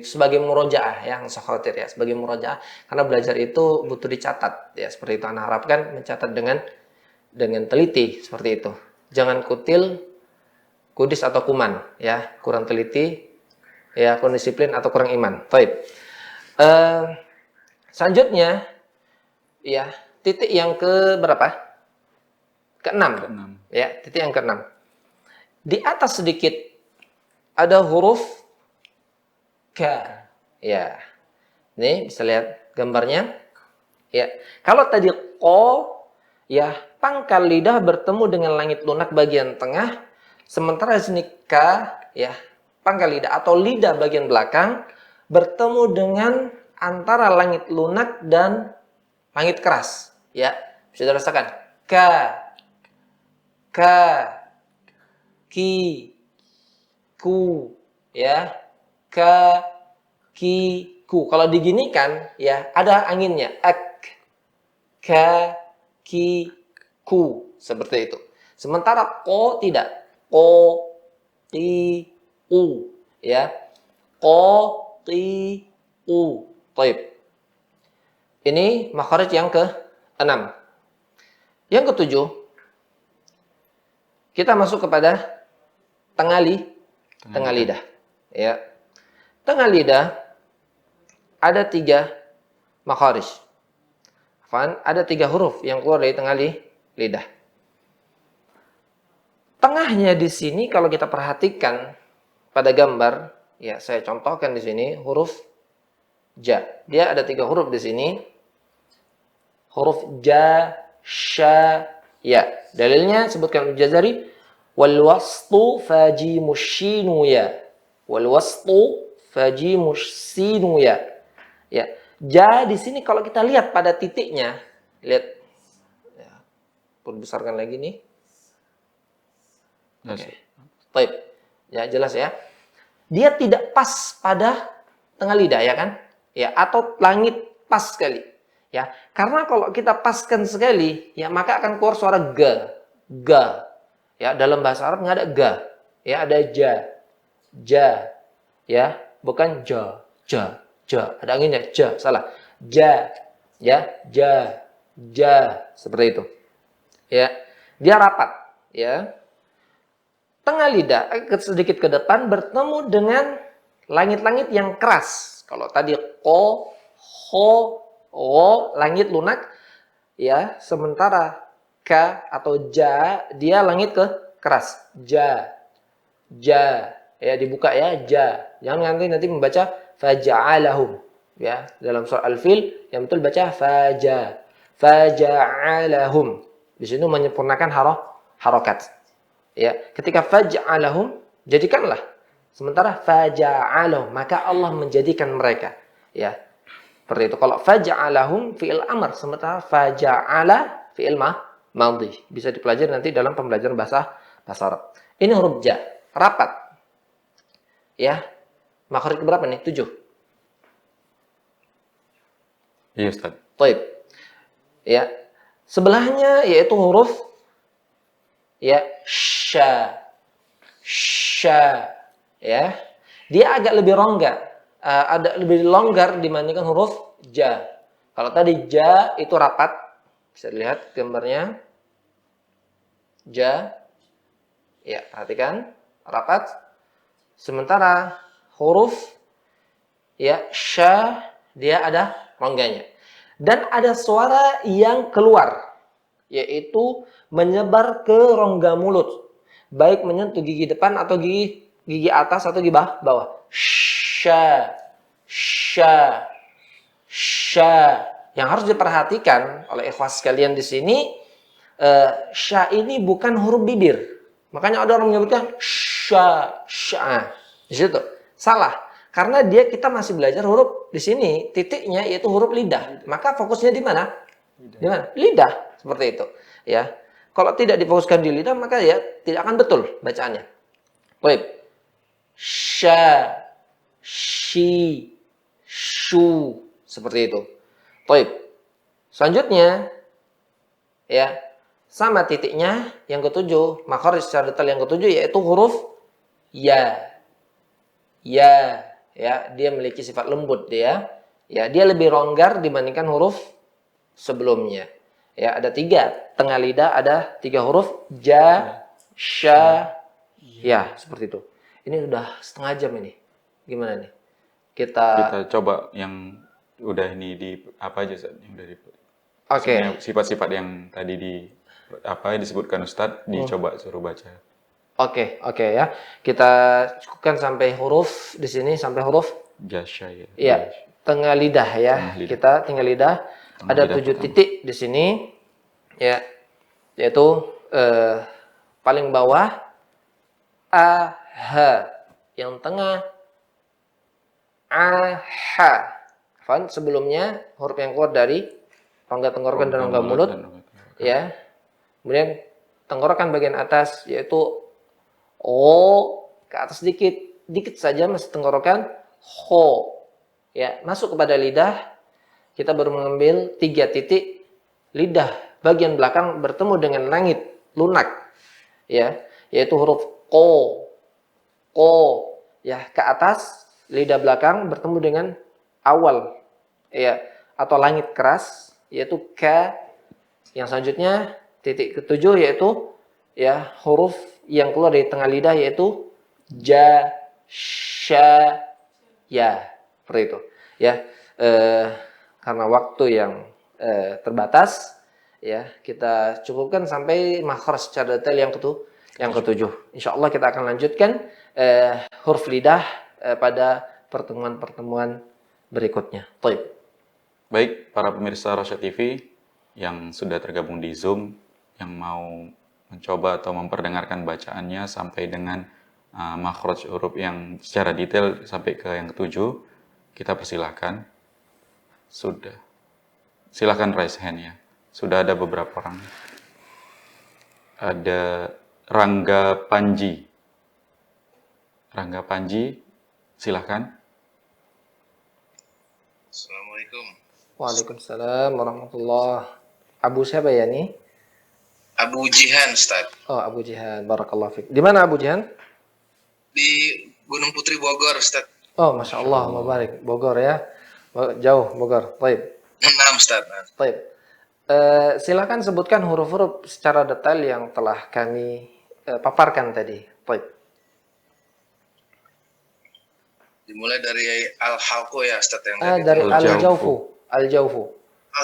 sebagai murojaah ya, yang khawatir ya sebagai murojaah karena belajar itu butuh dicatat ya, seperti itu. Anda harapkan mencatat dengan teliti seperti itu, jangan kutil kudis atau kuman ya, kurang teliti ya, kurang disiplin atau kurang iman. Baik. Selanjutnya, ya titik yang ke berapa? Ke-6. Ya, titik yang ke-6. Di atas sedikit ada huruf K. Ya, ini bisa lihat gambarnya. Ya, kalau tadi ko ya, pangkal lidah bertemu dengan langit lunak bagian tengah, sementara di sini ka, ya, pangkal lidah atau lidah bagian belakang bertemu dengan antara langit lunak dan langit keras, ya. Bisa dirasakan. Ka, ki, ku, ya. Ka, ki, ku. Kalau diginikan, ya, ada anginnya. Ka, ki, ku. Seperti itu. Sementara ko tidak. Ko, ti, u. Ya. Ko, ti, u. Baik. Ini makhraj yang ke-6. Yang ke-7, kita masuk kepada tengah lidah. Ya. Tengah lidah ada 3 makhraj. Ada 3 huruf yang keluar dari tengah lidah. Tengahnya di sini kalau kita perhatikan pada gambar, ya saya contohkan di sini huruf ja. Dia ada 3 huruf di sini. Huruf ja, sya, ya. Dalilnya sebutkan Al-Jazari, wal wastu fajimush shinu ya. Wal wastu fajimush sinu ya. Ya. Ja di sini kalau kita lihat pada titiknya, lihat. Ya. Perbesarkan lagi nih. Oke. Baik. Ya, jelas ya. Dia tidak pas pada tengah lidah ya kan? Ya, atau langit pas sekali. Ya, karena kalau kita paskan sekali, ya maka akan keluar suara ga. Ya, dalam bahasa Arab nggak ada ga. Ya, ada ja. Ya, bukan ja. Ada anginnya ja, salah. Ja. Ya, ja. Seperti itu. Ya, dia rapat. Ya. Tengah lidah sedikit ke depan bertemu dengan langit-langit yang keras. Kalau tadi ko, ho, o, langit lunak, ya, sementara ka atau ja, dia langit keras. Ja, ya, dibuka ya, ja. Jangan nanti membaca faja'alahum, ya. Dalam surah Al-Fil yang betul baca faja'alahum. Di sini menyempurnakan harokat. Ya, ketika faj'alahum, jadikanlah. Sementara faja'alahum, maka Allah menjadikan mereka. Ya. Seperti itu. Kalau faj'alahum fi'il amr, sementara faja'ala fi'il madhi. Bisa dipelajari nanti dalam pembelajaran bahasa Arab. Ini huruf ja, rapat. Ya. Makhraj berapa nih? 7. Iya, Ustaz. Baik. Ya. Sebelahnya yaitu huruf ya, sya, ya. Dia agak lebih rongga, ada lebih longgar dibandingkan huruf ja. Kalau tadi ja itu rapat, bisa dilihat gambarnya. Ja, ya, perhatikan, rapat. Sementara huruf ya, sya, dia ada rongganya. Dan ada suara yang keluar, yaitu menyebar ke rongga mulut, baik menyentuh gigi depan atau gigi atas atau gigi bawah. Sya. Yang harus diperhatikan oleh ikhwas sekalian di sini, sya ini bukan huruf bibir. Makanya ada orang menyebutkan sya. Di situ salah, karena kita masih belajar huruf di sini titiknya yaitu huruf lidah. Maka fokusnya di mana? Di mana? Lidah, seperti itu. Ya. Kalau tidak difokuskan di lidah, maka ya tidak akan betul bacaannya. Baik. Sya, shi, shu, seperti itu. Baik. Selanjutnya, ya, sama titiknya yang ke-7, makhraj secara detail yang ke-7 yaitu huruf ya. Ya, dia memiliki sifat lembut dia. Ya, dia lebih longgar dibandingkan huruf sebelumnya. Ya, ada 3. Tengah lidah ada 3 huruf. Ja, sya, ya, seperti itu. Ini udah setengah jam ini. Gimana nih? Kita coba yang udah ini di apa aja, Ustaz? Yang udah di Oke. Sifat-sifat yang tadi disebutkan Ustadz, dicoba suruh baca. Oke, ya. Kita cukupkan sampai huruf di sini, sampai huruf Jasya ya. Iya, tengah lidah ya. Tengah lidah. Kita tinggal lidah. Ada lidah 7 titik di sini. Ya, yaitu paling bawah aha, yang tengah aha. Kan sebelumnya huruf yang keluar dari rongga tenggorokan dan rongga mulut, ya. Kemudian tenggorokan bagian atas yaitu o, ke atas dikit saja masih tenggorokan ho, ya, masuk kepada lidah. Kita baru mengambil 3 titik, lidah bagian belakang bertemu dengan langit lunak, ya, yaitu huruf ko, ya, ke atas lidah belakang bertemu dengan awal, ya, atau langit keras, yaitu ka. Yang selanjutnya titik ketujuh yaitu, ya, huruf yang keluar dari tengah lidah yaitu ja, sha, ya, seperti itu, ya. Karena waktu yang terbatas, ya, kita cukupkan sampai makhraj secara detail yang ketujuh. Insya Allah kita akan lanjutkan huruf lidah pada pertemuan-pertemuan berikutnya. Baik, para pemirsa Rosyad TV yang sudah tergabung di Zoom, yang mau mencoba atau memperdengarkan bacaannya sampai dengan makhraj huruf yang secara detail sampai ke yang ketujuh, kita persilahkan. Sudah. Silahkan raise hand ya. Sudah ada beberapa orang. Ada Rangga Panji. Rangga Panji, silahkan. Assalamualaikum. Waalaikumsalam warahmatullahi. Abu siapa ya nih? Abu Jihan, Ustaz. Oh, Abu Jihan. Barakallahu fiik. Di mana Abu Jihan? Di Gunung Putri Bogor, Ustaz. Oh, Masya Allah, mubarak. Bogor ya. Jauh Bogor. Baik. Nah, Ustaz. Baik. Silakan sebutkan huruf-huruf secara detail yang telah kami paparkan tadi. Baik. Dimulai dari Al-Halqu ya, Ustaz, yang Dari Al-Jawfu. Al-Jawfu.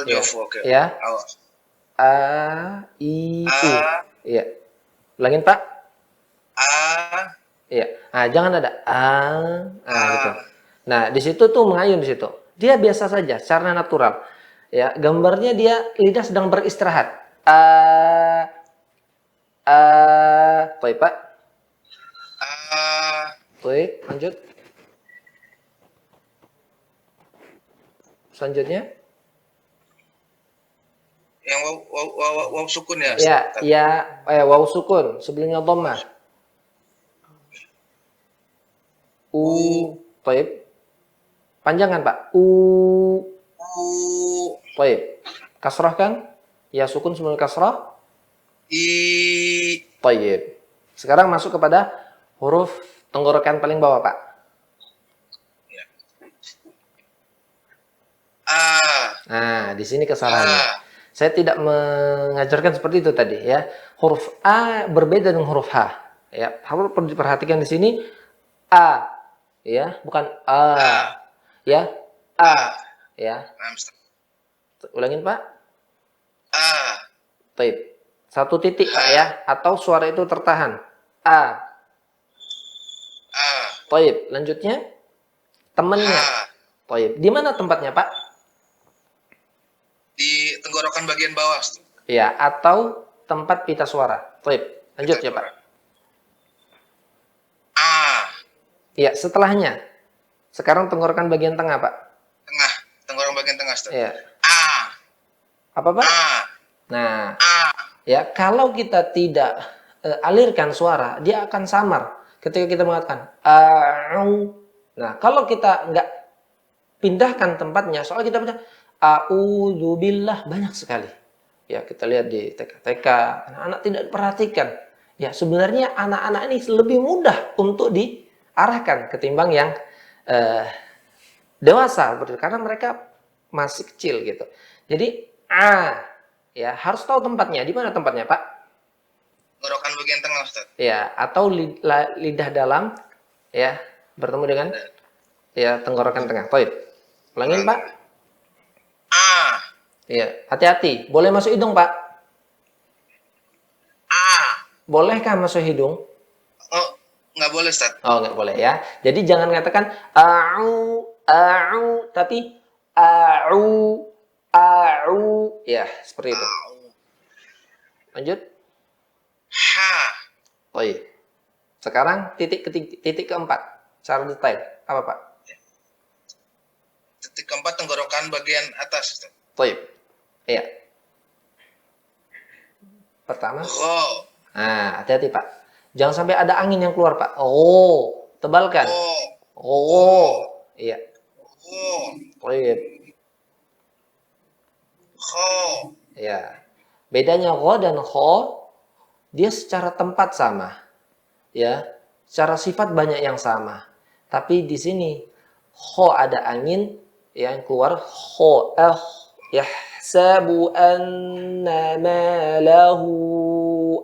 Al-Jawfu, oke. Ya. A, I, U. Iya. Ulangin, Pak. A. Iya. Nah, jangan ada gitu. Nah, di situ tuh mengayun di situ. Dia biasa saja, secara natural. Ya, gambarnya dia lidah sedang beristirahat. Baik, Pak. Baik, lanjut. Selanjutnya. Yang waw sukun ya, Ya, Ustaz? ya, waw sukun, sebelumnya dhammah. Baik. Panjangan, Pak. Baik. Kasrah kan? Ya, sukun sebelum kasrah. Baik. Sekarang masuk kepada huruf tenggorokan paling bawah, Pak. Ya. Nah, di sini kesalahannya. Saya tidak mengajarkan seperti itu tadi, ya. Huruf A berbeda dengan huruf H. Ya, harus diperhatikan di sini A, ya, bukan A. Ya, A. Ya. Ulangin, Pak. Baik. 1 titik, Pak, ya, atau suara itu tertahan. A. Baik, lanjutnya temannya. Baik. Di mana tempatnya, Pak? Di tenggorokan bagian bawah, Ustaz. Ya, atau tempat pita suara. Baik. Lanjut ya, Pak. Ya, setelahnya. Sekarang tenggorokan bagian tengah, Pak. Tengah, tenggorokan bagian tengah, Ustaz. Ya. Apa, Pak? Nah, ya, kalau kita tidak alirkan suara, dia akan samar ketika kita mengatakan au. Nah, kalau kita nggak pindahkan tempatnya, soalnya kita baca a'udzubillah banyak sekali. Ya, kita lihat di TK-TK, anak-anak tidak perhatikan. Ya, sebenarnya anak-anak ini lebih mudah untuk diarahkan ketimbang yang dewasa, karena mereka masih kecil gitu. Jadi ya, harus tahu tempatnya. Di mana tempatnya, Pak? Tenggorokan bagian tengah, Ustaz. Ya, atau lidah dalam, ya, bertemu dengan ya tenggorokan tengah. Baik. Ulangin, Pak. Ya, hati-hati. Boleh masuk hidung, Pak? Bolehkah masuk hidung? Oh, nggak boleh, Ustaz. Oh, nggak boleh ya. Jadi jangan mengatakan tapi au. Ya, seperti itu. Lanjut. Ha. Baik. Sekarang titik keempat. Secara detail. Apa, Pak? Titik keempat tenggorokan bagian atas, Ustaz. Baik. Iya. Pertama. Gho. Nah, hati-hati, Pak. Jangan sampai ada angin yang keluar, Pak. Oh, tebalkan. Gho. Oh. Iya. Gho. Baik. Gho. Ya. Bedanya gho dan kho, dia secara tempat sama. Ya. Secara sifat banyak yang sama. Tapi di sini kho ada angin yang keluar kho yahsabu anna malahu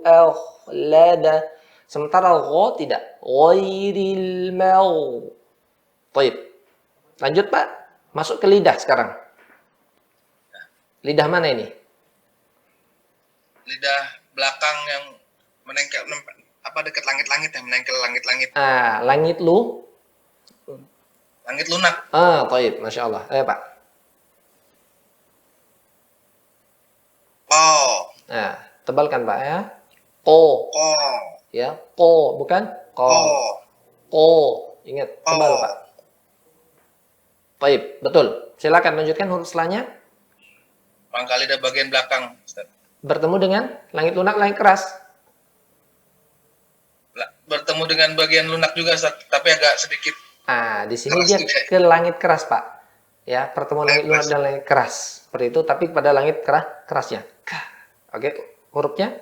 akhlada. Sementara gho tidak. Ghairil mau. Baik. Lanjut, Pak. Masuk ke lidah sekarang. Lidah mana ini? Lidah belakang yang menengkel dekat langit-langit ya, menengkel langit-langit. Ah, langit lu. Langit lunak. Ah, taib. Masya Allah. Ayo, Pak. Ko. Nah, tebalkan, Pak ya. Ko. Ko. Ya, ko. Bukan? Ko. Ko. Ko. Ingat, tebal, Ko. Pak. Taib. Betul. Silakan lanjutkan huruf selanjutnya. Pangkal lidah bagian belakang, Ustaz. Bertemu dengan langit lunak, langit keras. Bertemu dengan bagian lunak juga, Ustaz, tapi agak sedikit. Ah, di sini Keras dia juga. ke langit keras, Pak. Ya, pertemuan langit lunak Keras. dan langit keras. Seperti itu, tapi pada langit kerasnya. Oke, hurufnya.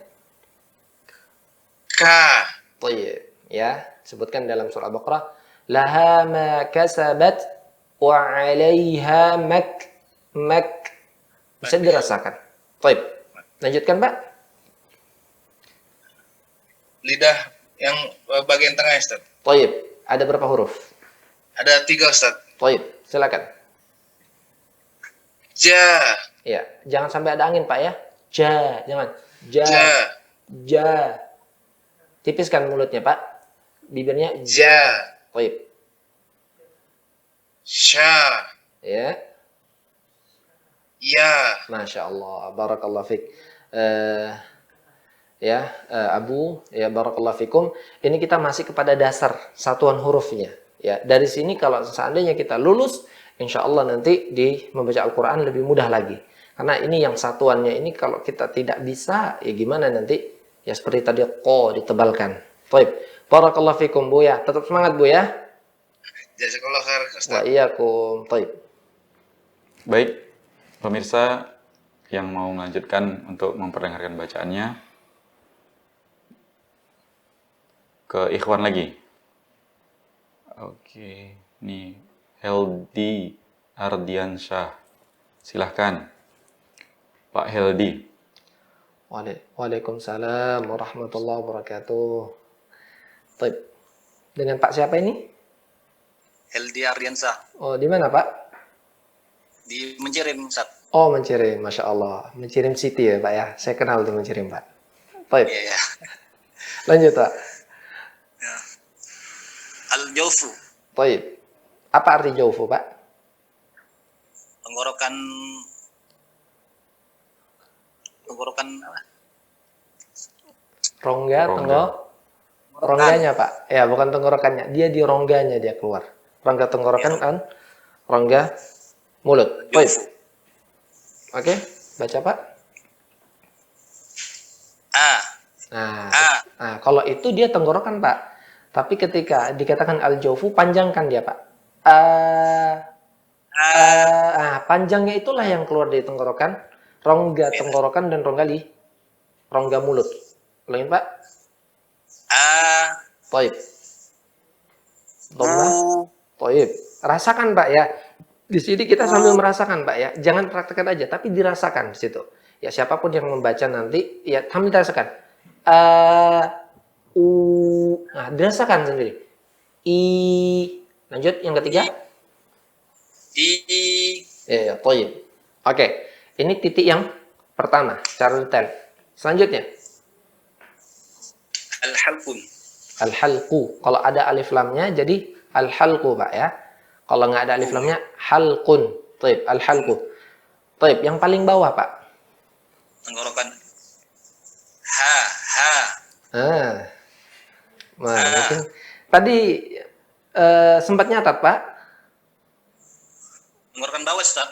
Ka. Tayyib. Ya, sebutkan dalam surah Al-Baqarah. Laha ma kasabat wa 'alaiha mak. Bisa dirasakan. Tayyib. Lanjutkan, Pak. Lidah yang bagian tengah, Ustaz. Tayyib. Ada berapa huruf? Ada 3, Ustaz. Tayyib. Silakan. Ja. Ya, jangan sampai ada angin, Pak ya. Ja, jangan. Ja. Ja. Ja. Tipiskan mulutnya, Pak. Bibirnya. Ja. Tayyib. Sya. Ya. Ya. Masya Allah, barakallah fik. Abu, ya barakallah fikum. Ini kita masih kepada dasar satuan hurufnya. Ya, dari sini kalau seandainya kita lulus, insya Allah nanti di membaca Al-Quran lebih mudah lagi. Karena ini yang satuannya ini kalau kita tidak bisa, ya gimana nanti? Ya seperti tadi ko ditebalkan. Baik, barakallah fikum Bu ya. Tetap semangat Bu ya. Jazakallah khair, Wa Ustaz. iyyakum. Baik. Baik, pemirsa yang mau melanjutkan untuk memperdengarkan bacaannya ke Ikhwan lagi. Oke, nih Heldi Ardiansyah. Silahkan, Pak Heldi. Waalaikumsalam warahmatullahi wabarakatuh. Baik. Dengan Pak siapa ini? Heldi Ardiansyah Oh, di mana Pak? di Mencirim, Ustaz. Oh, Mencirim, Masya Allah. Mencirim City ya Pak ya. Saya kenal di Mencirim Pak. Baik. Iya, ya. Lanjut Pak. Al-Jawfu, Baik. Apa arti jaufu Pak? tenggorokan apa? Rongga, Rongga. rongganya Pak. Ya, bukan tenggorokannya. Dia di rongganya dia keluar. Rongga tenggorokan Ya. kan? Rongga mulut. Baik. Jawfu. Oke, baca Pak. A. Kalau itu dia tenggorokan Pak. Tapi ketika dikatakan al-jawfu, panjangkan dia Pak. Panjangnya itulah yang keluar dari tenggorokan, rongga tenggorokan dan rongga mulut. Ulangin Pak. Toib. Dhamma. Toib. Rasakan Pak ya. Di sini kita sambil merasakan Pak ya. Jangan praktekkan aja, tapi dirasakan di situ. Ya siapapun yang membaca nanti, ya sambil dirasakan. Nah, dirasakan sendiri. Lanjut yang ketiga. Ya, toib. Oke, ini titik yang pertama secara detail. Selanjutnya, Al-Halqun. al-halqu. Kalau ada alif lamnya jadi al-halqu Pak ya. Kalau nggak ada alif lamnya halqun. Toib, al-halqu. Toib, yang paling bawah Pak. Tenggorokan. Ha. Ah, nah, mungkin tadi sempat nyatat, Pak? Tenggorokan bawah, Ustaz.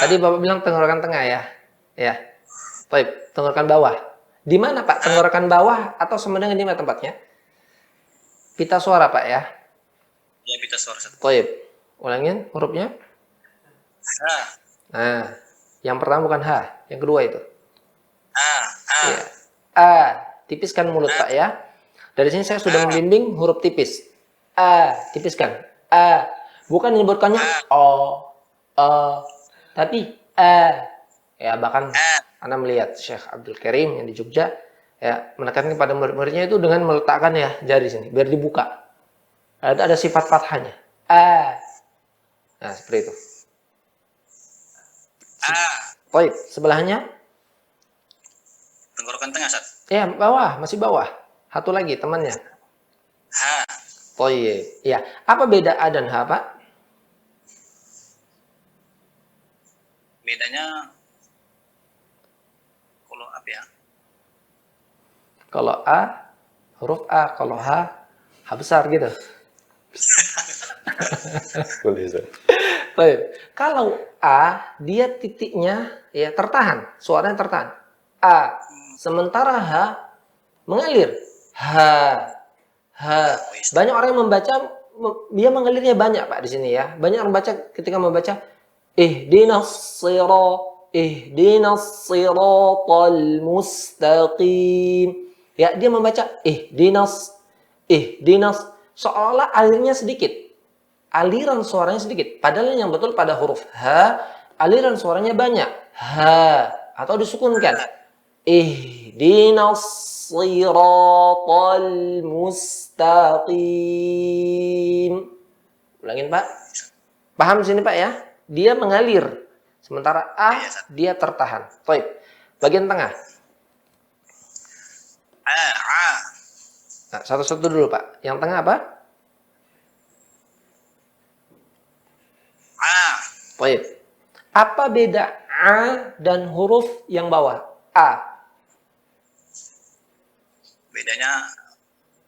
Tadi Bapak bilang tenggorokan tengah ya? Ya. Baik, tenggorokan bawah. Di mana, Pak? Tenggorokan bawah atau sama dengan di mana tempatnya? Pita suara, Pak ya? Ya, pita suara, Ustaz. Baik. Ulangin hurufnya. Ha. Nah, yang pertama bukan H, yang kedua itu. A. Ya. Tipiskan mulut, Pak ya. Dari sini saya sudah membimbing huruf tipis. Tipiskan. Bukan menyebutkannya O, tapi Ya, bahkan Anda melihat Syekh Abdul Karim yang di Jogja ya menekankan kepada murid-muridnya itu dengan meletakkan ya jari sini biar dibuka. Ada sifat fathahnya. Nah, seperti itu. Baik, sebelahnya Tenggorokan tengah, Ustaz. ya bawah, masih bawah. Satu lagi temannya. Ha. Baik. Ya, apa beda A dan H, Pak? Bedanya kalau apa ya? Kalau A huruf A, kalau H besar gitu. Boleh, Ustaz. Baik. Kalau A dia titiknya ya tertahan, suaranya tertahan. A. Sementara H mengalir. H. Banyak orang yang membaca dia mengalirnya banyak, Pak, di sini ya. Banyak orang baca ketika membaca ihdinas siratal mustaqim. Ya, dia membaca ihdinas seolah alirnya sedikit. Aliran suaranya sedikit. Padahal yang betul pada huruf H, aliran suaranya banyak. H atau disukunkan. Ihdinas siratal mustaqim. Ulangin, Pak. Paham sini, Pak ya? Dia mengalir. Sementara A dia tertahan. Baik. Bagian tengah. Nah, satu-satu dulu, Pak. Yang tengah apa? Baik. Apa beda A dan huruf yang bawah? A. Bedanya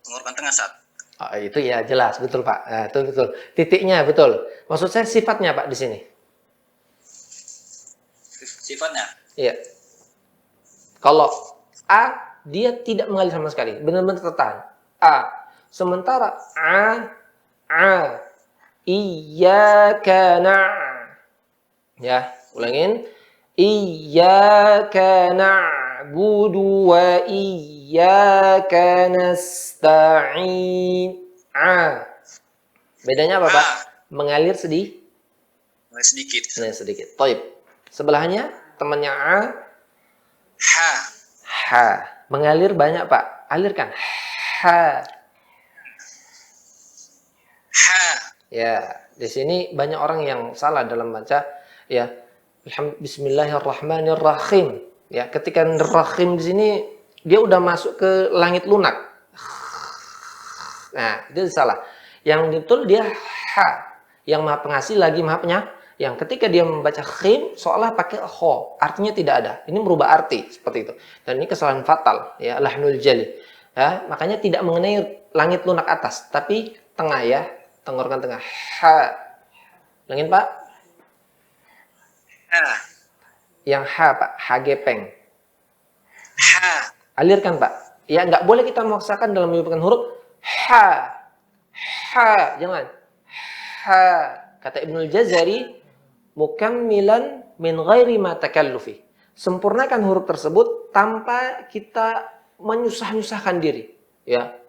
tenggorokan tengah, Ustaz. Itu ya jelas, betul, Pak. Nah, itu betul. Titiknya betul. Maksud saya sifatnya, Pak, di sini. Sifatnya? Iya. Kalau A dia tidak mengalir sama sekali, benar-benar tertahan. A. Sementara iyyaka ya, ulangin. Iyyaka na'budu wa iyyaka nasta'in. Bedanya apa, Pak? Mengalir Sedikit. Nah, sedikit. Taib. Sebelahnya temannya A. H. Mengalir banyak, Pak. Alirkan. H. Ya, di sini banyak orang yang salah dalam baca ya. Bismillahirrahmanirrahim. Ya, ketika rahim di sini dia udah masuk ke langit lunak. Nah, itu salah. Yang betul dia H. Yang Maha Pengasih lagi Maha Penyayang. Yang ketika dia membaca khim seolah pakai ho, artinya tidak ada. Ini merubah arti seperti itu. Dan ini kesalahan fatal ya, lahnul jali. Ya, makanya tidak mengenai langit lunak atas, tapi tengah ya, tenggorokan tengah. H. Langin, Pak. Yang H, Pak, H gepeng. Alirkan, Pak. Ya, nggak boleh kita memaksakan dalam menyebutkan huruf H. Jangan. H. Kata Ibnul Jazari, mukammilan min ghairi ma takallufi. Sempurnakan huruf tersebut tanpa kita menyusah-nyusahkan diri. Ya.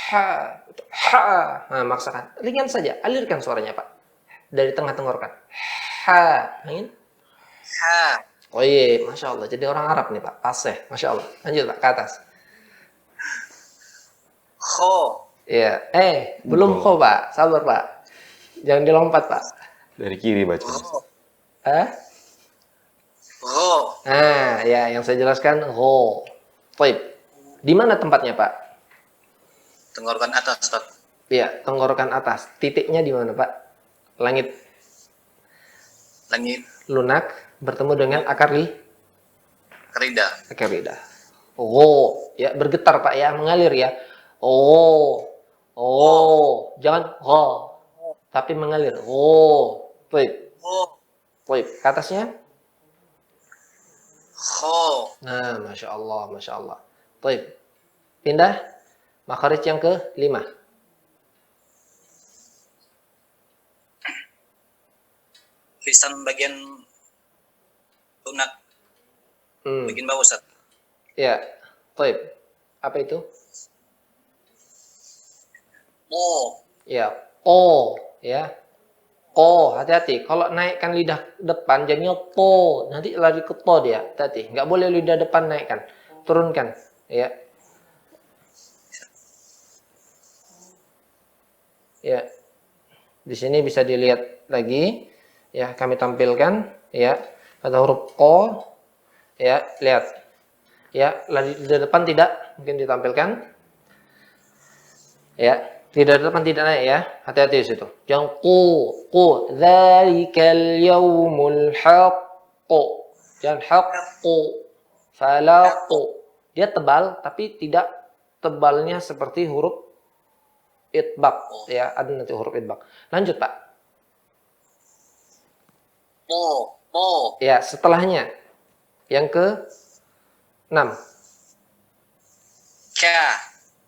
Nah, maksakan. Ringan saja, alirkan suaranya, Pak. Dari tengah tenggorokan. Angin. Oh iya, Masya Allah. Jadi orang Arab nih, Pak. Fasih, Masya Allah. Lanjut, Pak, ke atas. Kho. Iya. Belum kho, Pak. Sabar, Pak. Jangan dilompat, Pak. Dari kiri baca. Kho. Nah, ya, yang saya jelaskan kho. Baik. Di mana tempatnya, Pak? Tenggorokan atas, Ustaz. Iya, tenggorokan atas. Titiknya di mana, Pak? Langit lunak bertemu dengan akar lidah. Lidah. Gho, ya bergetar Pak ya, mengalir ya. Oh, oh, jangan gho, tapi mengalir. Oh, baik, Ho. baik. Ke atasnya. Ho. Nah, masya Allah, masya Allah. Baik, pindah. Makharij yang ke-5. Lisan bagian lunak. Bagian bawah, Ustaz. Ya, baik. Apa itu? Mo. Ya, ko, ya. Ko, hati-hati. Kalau naikkan lidah depan jadinya to, nanti lari ke to dia. Hati-hati. Nggak boleh lidah depan naikkan. Turunkan, ya. Ya. Di sini bisa dilihat lagi, ya, kami tampilkan, ya. Pada huruf ko, ya, lihat. Ya, lari lidah depan tidak mungkin ditampilkan. Ya. Tidak depan tidak naik ya. Hati-hati di situ. Jangan ku. Dzalikal yaumul haqqu. Jangan haqqu. Falaqu. Dia tebal tapi tidak tebalnya seperti huruf itbaq ya. Ada nanti huruf itbaq. Lanjut, Pak. Mo. Mo. Ya, setelahnya yang ke-6. Ka.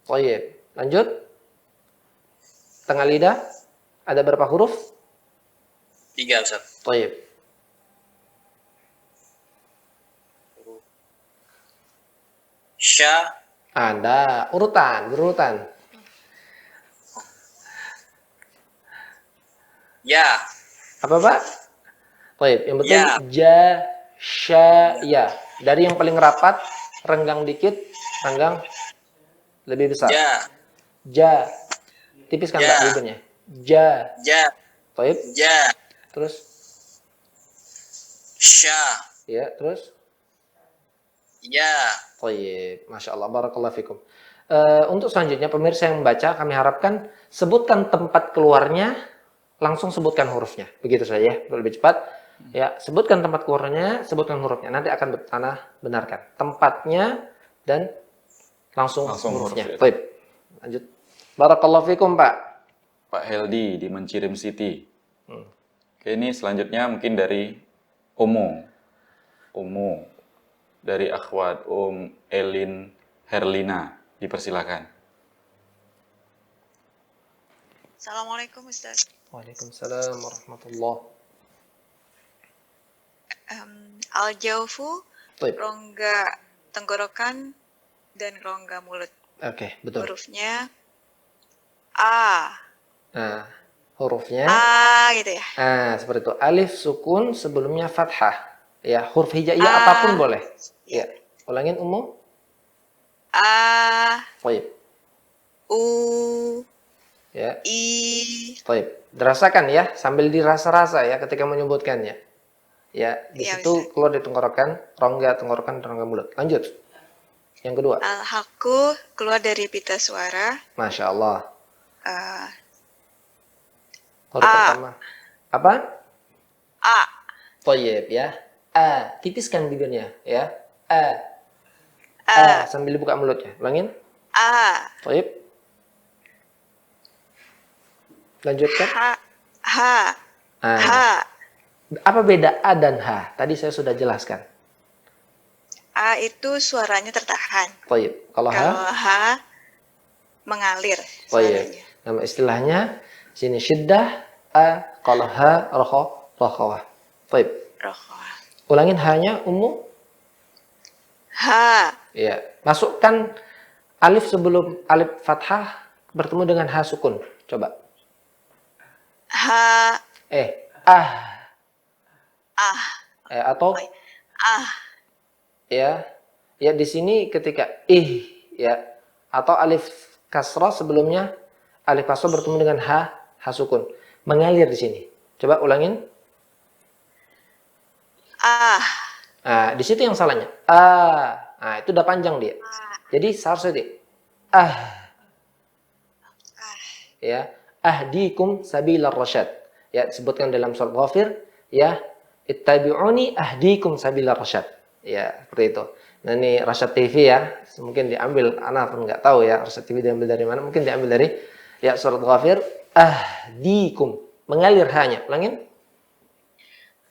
Thayyib. Lanjut. Tengah lidah ada berapa huruf? 3, Ustaz. Thayyib. Sya. Ada berurutan. Ya. Apa, Pak? Baik, yang betul Ya. ja, sya, ya. Dari yang paling rapat, renggang dikit, renggang lebih besar. Ja. Ja. Tipiskan Ya. Pak bibirnya. Ja. Ja. Baik. Ja. Terus Sya. ya, terus Ya. baik. Masya Allah, barakallahu fikum. Untuk selanjutnya pemirsa yang membaca, kami harapkan sebutkan tempat keluarnya, langsung sebutkan hurufnya. Begitu saja, lebih cepat. Ya, sebutkan tempat keluarnya, sebutkan hurufnya. Nanti akan Ana benarkan tempatnya dan langsung hurufnya. huruf, ya. Baik. Lanjut. Barakallahu fikum, Pak. Pak Heldi di Mencirim City. Oke, ini selanjutnya mungkin dari Umu. Dari akhwat Elin Herlina. Dipersilakan. Assalamualaikum Ustaz. Waalaikumsalam warahmatullahi. Al-jawfu, Baik. rongga tenggorokan dan rongga mulut. Oke, betul. Hurufnya A. Nah, hurufnya Gitu ya. seperti itu. Alif sukun sebelumnya fathah. Ya, huruf hijaiyah A. apapun boleh. Ya. Ulangin Umum. A, Baik. U, Ya. I. Baik. Dirasakan ya, sambil dirasa-rasa ya ketika menyebutkannya. Ya, di Iya, situ Ustaz. keluar di tenggorokan, rongga tenggorokan, rongga mulut. Lanjut. Yang kedua. Al-haqqu, keluar dari pita suara. Masya Allah. Eh, Huruf A. pertama. Apa? A. Thayyib ya. A. Tipiskan bibirnya ya. A. A. Sambil dibuka mulutnya. Ulangin. A. Thayyib. Lanjutkan. Ha. Ah. Ha. Apa beda A dan H? Tadi saya sudah jelaskan. A itu suaranya tertahan. Thayyib. Kalau H? Kalau H mengalir Thayyib. suaranya. Nama istilahnya sini syiddah A. Kalau H rokhawah. Thayyib. Rokhawah. Ulangin H-nya Umum. H. Ya. Masukkan alif sebelum alif fathah bertemu dengan H sukun. Coba. H. Ah. Ah. Atau Ah. ya di sini ketika ya atau alif kasrah sebelumnya alif kasrah bertemu dengan h sukun mengalir di sini. Coba ulangin. Ah. Nah, di situ yang salahnya. Nah, itu udah panjang dia. Jadi seharusnya dia ya ahdikum sabilar rasyad. Ya disebutkan dalam surat Ghafir ya ittabi'uni ahdikum sabilar rasyad. Ya, seperti itu. Nah, ini Rasyad TV ya. Mungkin diambil, ana pun nggak tahu ya Rasyad TV diambil dari mana. Mungkin diambil dari ya surat Ghafir. Ahdikum. Mengalir hanya. Ulangin.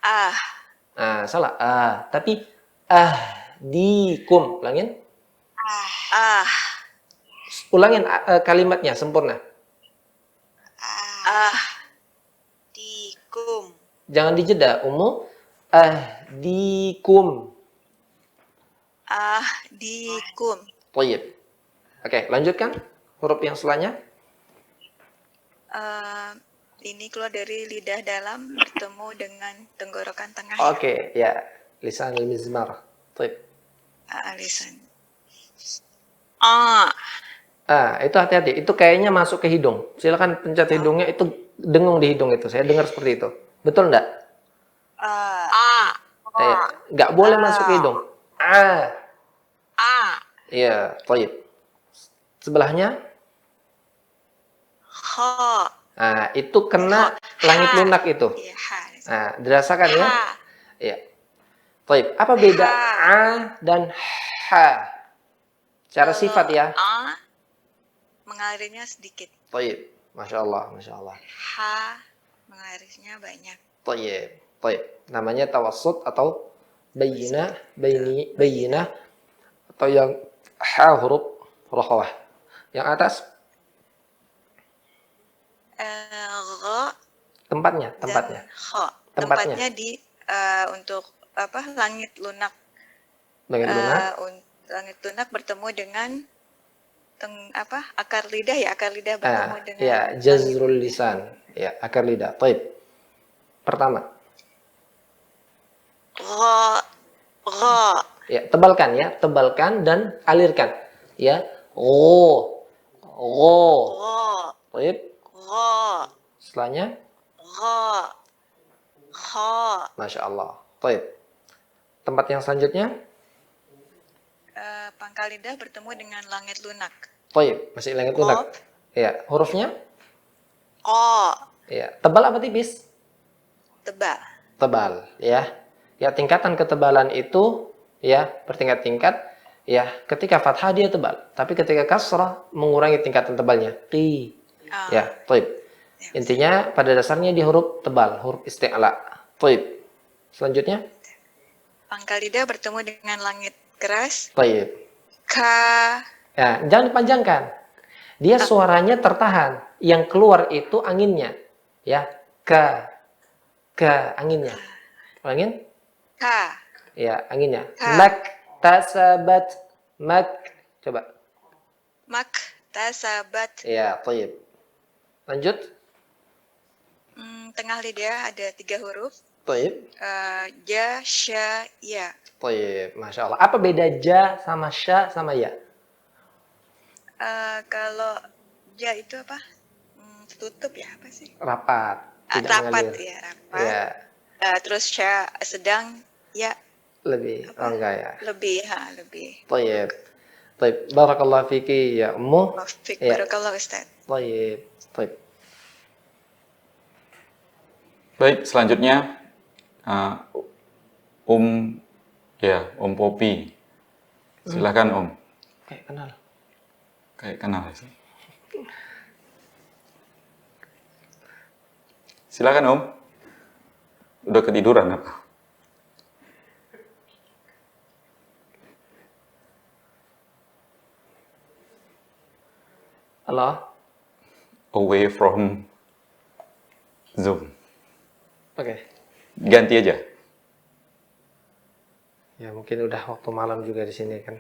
Ah. Nah, salah. Tapi ahdikum. Ulangin. Ah. Ulangin kalimatnya sempurna. Ah. Dikum. Jangan dijeda. Ummu. Ahdikum. Ahdikum. Thayyib. Oke, lanjutkan. Huruf yang selanjutnya. Ini keluar dari lidah dalam bertemu dengan tenggorokan tengah. Oke, ya. Lisanul mizmar. Thayyib. Lisan. Itu hati-hati. Itu kayaknya masuk ke hidung. Silakan pencet hidungnya, itu dengung di hidung itu. Saya dengar seperti itu. Betul enggak? Nggak boleh masuk ke hidung. Iya, thayyib. Sebelahnya? Itu kena langit lunak itu. Nah, dirasakan ya? Iya. Thayyib. Apa beda dan ha? Cara sifat ya? Mengalirnya sedikit. Thayyib. Masya Allah, Masya Allah. Ha mengalirnya banyak. Thayyib. Thayyib. Namanya tawassut atau bayyinah, bayyinah atau yang ha huruf rokhawah. Yang atas tempatnya. Tempatnya di untuk apa? Langit lunak. Langit lunak bertemu dengan akar lidah ya, akar lidah bertemu dengan ya, jazrul lisan. Ya, akar lidah. Baik. Pertama. Ya, tebalkan ya, tebalkan dan alirkan. Ya. Baik. Setelahnya Masya Allah. Baik. Tempat yang selanjutnya pangkal lidah bertemu dengan langit lunak. Baik, masih langit lunak. Ya, hurufnya? Ya, tebal apa tipis? Tebal. Tebal, ya. Ya, tingkatan ketebalan itu ya bertingkat-tingkat. Ya, ketika fathah dia tebal, tapi ketika kasrah mengurangi tingkatan tebalnya. Ya, baik. Intinya pada dasarnya di huruf tebal, huruf isti'la. Baik. Selanjutnya? Pangkal lidah bertemu dengan langit keras. Baik. Ka. Ya, jangan dipanjangkan. Dia suaranya tertahan. Yang keluar itu anginnya. Ya, ka. Ka, anginnya. Angin? Ka. Ya, anginnya. Ka. Mak, tasabat, mak. Coba. Mak, tasabat. Ya, tayyib. Lanjut. Tengah lidah ada 3 huruf. Tayyib. Ja, sya, ya. Tayyib, Masya Allah. Apa beda ja sama sya sama ya? Kalau ja itu apa? Tutup ya, apa sih? Rapat. Tidak Rapat mengalir. ya, rapat. Ya. Terus sya sedang, ya. Lebih. Oh, enggak ya. Lebih. Tayyib. Tayyib. Barakallah fiki ya Ummu. Ya. Barakallah Ustaz. Tayyib. Tayyib. Baik, selanjutnya Popi. Silakan Kayak kenal. Kayak kenal sih. Silakan Udah ketiduran apa? Halo. Away from Zoom. Oke. Ganti aja. Ya mungkin udah waktu malam juga di sini kan.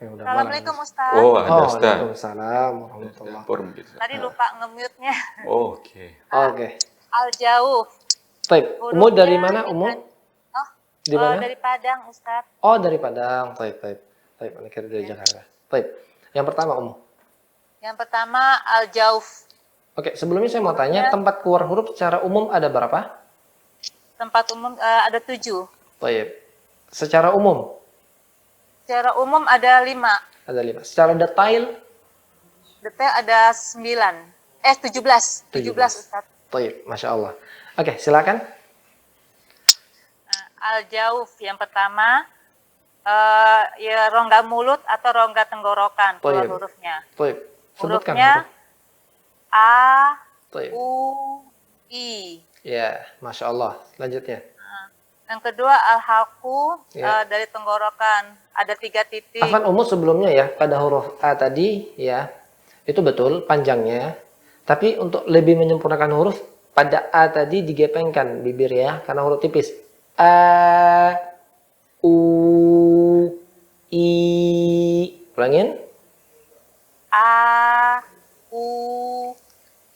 Ya, udah Assalamualaikum malam. Ustaz. Oh, ada Ustaz. Waalaikumsalam warahmatullahi. Tadi lupa nge-mute-nya. Oke. Oke. Al-Jauh. Baik. Ummu dari mana Ummu? Oh, Di mana? dari Padang, Ustaz. Oh, dari Padang. Baik. Baik, ini kira dari Jakarta. Baik. Yang pertama Ummu. Yang pertama Al-Jauh. Oke, sebelumnya saya mau tanya, tempat keluar huruf secara umum ada berapa? Tempat umum ada 7. Baik. Secara umum? Secara umum ada 5. Ada 5. Secara detail? Detail ada 17. 17 Ustaz. Baik, Masya Allah. Oke, silakan. al-jauf yang pertama, ya rongga mulut atau rongga tenggorokan keluar Baik. hurufnya. Baik. Sebutkan Hurufnya huruf. A, Baik. U, I. Ya, Masya Allah. Selanjutnya. Yang kedua al-halqu, Ya. dari tenggorokan ada 3 titik. Afan Umu sebelumnya ya, pada huruf A tadi ya, itu betul panjangnya. Tapi untuk lebih menyempurnakan huruf, pada A tadi digepengkan bibir ya, karena huruf tipis. A, U, I. Ulangin. A, U,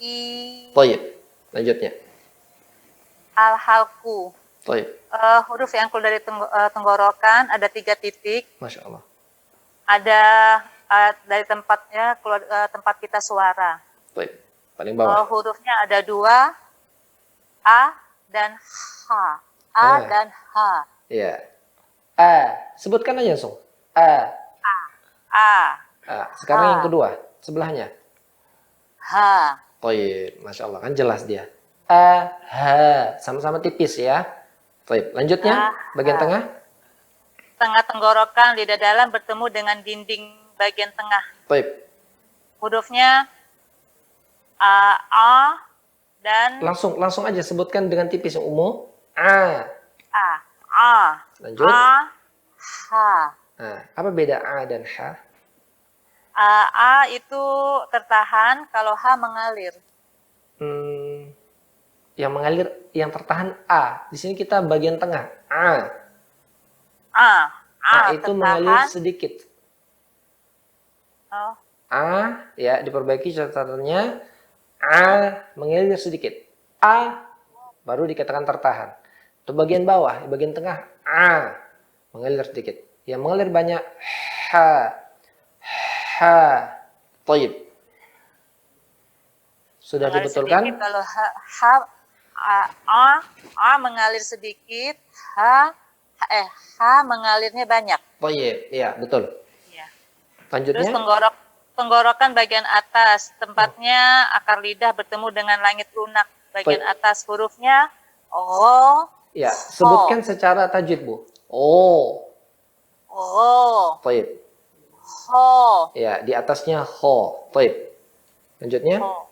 I, Baik. Lanjutnya. al-halqu. Baik. Huruf yang keluar dari tenggorokan ada 3 titik. Masya Allah. Ada dari tempatnya keluar tempat kita suara. Baik. Paling bawah. Hurufnya ada 2, A dan H. A dan H. Ya. A. Sebutkan aja langsung. A. A, A. Sekarang A. yang kedua. Sebelahnya. H. Baik. Masya Allah. Kan jelas dia. A. H. Sama-sama tipis ya. Baik. Lanjutnya. Bagian tengah. Tengah tenggorokan lidah dalam bertemu dengan dinding bagian tengah. Baik. Hurufnya A dan Langsung aja sebutkan dengan tipis yang umum. A. A. A. Lanjut. A. H. Nah, apa beda A dan H? A itu tertahan kalau H mengalir. Yang mengalir, yang tertahan A. Di sini kita bagian tengah. A. A. A itu mengalir sedikit. Oh, A, ya diperbaiki catatannya. A mengalir sedikit. A baru dikatakan tertahan. Untuk bagian bawah, bagian tengah A mengalir sedikit. Yang mengalir banyak H. H. Taib. Sudah mengalir dibetulkan? sedikit. Kalau A mengalir sedikit, H mengalirnya banyak. Taib. Ya, betul. Ya. Lanjutnya. Terus tenggorokan bagian atas, tempatnya akar lidah bertemu dengan langit lunak. Bagian Baik. atas hurufnya O, Ya, sebutkan secara tajwid, Bu. Oh. O, Taib. Ho, Ya, di atasnya ho. Taib. Lanjutnya. Ho.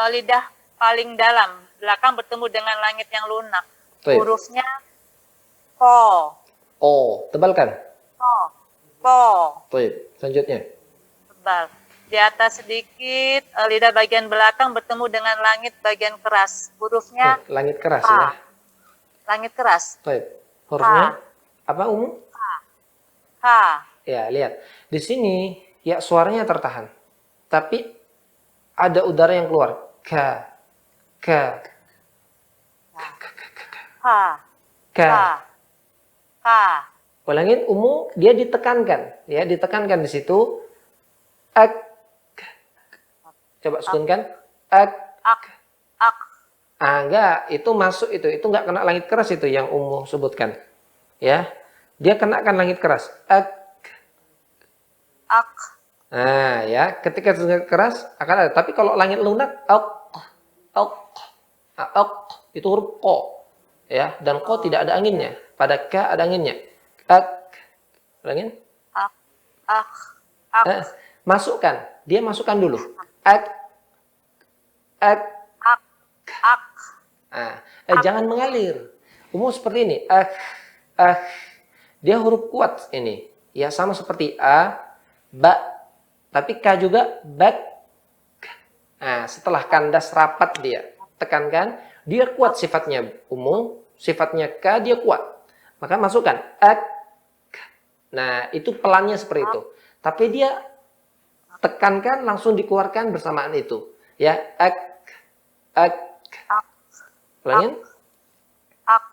Lidah paling dalam, belakang bertemu dengan langit yang lunak. Taib. Hurufnya Ko, Oh, tebalkan. Ko, Taib. Selanjutnya. tebal. Di atas sedikit, lidah bagian belakang bertemu dengan langit bagian keras. Hurufnya Langit keras A. ya. Langit keras. Taib. Hurufnya apa umum? H. Ya, lihat. Di sini ya suaranya tertahan. Tapi ada udara yang keluar. K. K. H. K. H. H. Ulangin umum dia ditekankan, ya, ditekankan di situ. Ak. Coba sukunkan. Ak. Ak. Ak. Ah, enggak, itu masuk itu enggak kena langit keras itu yang umum sebutkan. Ya. Dia kenakan langit keras. Ak. Ak. Nah, ya, ketika langit keras akan ada. Tapi kalau langit lunak, ok. Ok. Ok itu huruf ko. Ya, dan ko tidak ada anginnya. Pada k ada anginnya. Ak. Ulangin. Ak. Ak. Ak. Masukkan. Dia masukkan dulu. Ak. Ak. Ak. Ak. Nah, jangan mengalir. Umum seperti ini. Dia huruf kuat ini. Ya, sama seperti A, ba. Tapi K juga bak. Nah, setelah kandas rapat dia. Tekankan. Dia kuat sifatnya umum. Sifatnya K dia kuat. Maka masukkan. Ak. Nah, itu pelannya seperti itu. Tapi dia tekankan langsung dikeluarkan bersamaan itu. Ya, ak. Ak. Ulangin. Ak.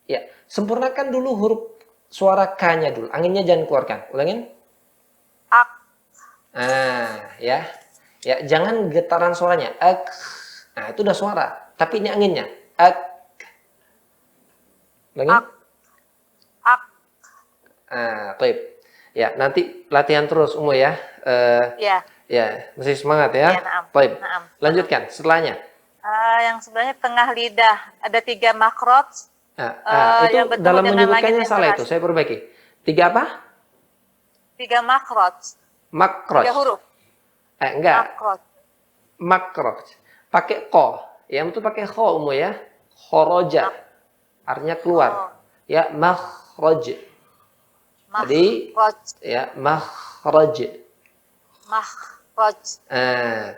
Ya, sempurnakan dulu huruf suara K-nya dulu. Anginnya jangan keluarkan. Ulangin. Ak. Ah, ya. Ya, jangan getaran suaranya. Ak. Nah, itu udah suara. Tapi ini anginnya. Ak. Ulangin. Ak. Ak. Ah, baik. Ya, nanti latihan terus Umu ya. Ya. Ya, mesti semangat ya. Ya, naam. Baik. Naam. Lanjutkan setelahnya. Yang sebenarnya tengah lidah ada 3 makrot. Itu yang bertemu dalam dengan menyebutkannya langit yang salah keras. itu. Saya perbaiki. 3 apa? 3 makroj. 3 Makroj. huruf. Enggak. Makroj. Makroj. Pakai ko. Yang itu pakai kho umum ya. Khoroja. Artinya keluar. Oh. Ya, makhroj. Tadi Makroj. ya, makhroj. Makroj.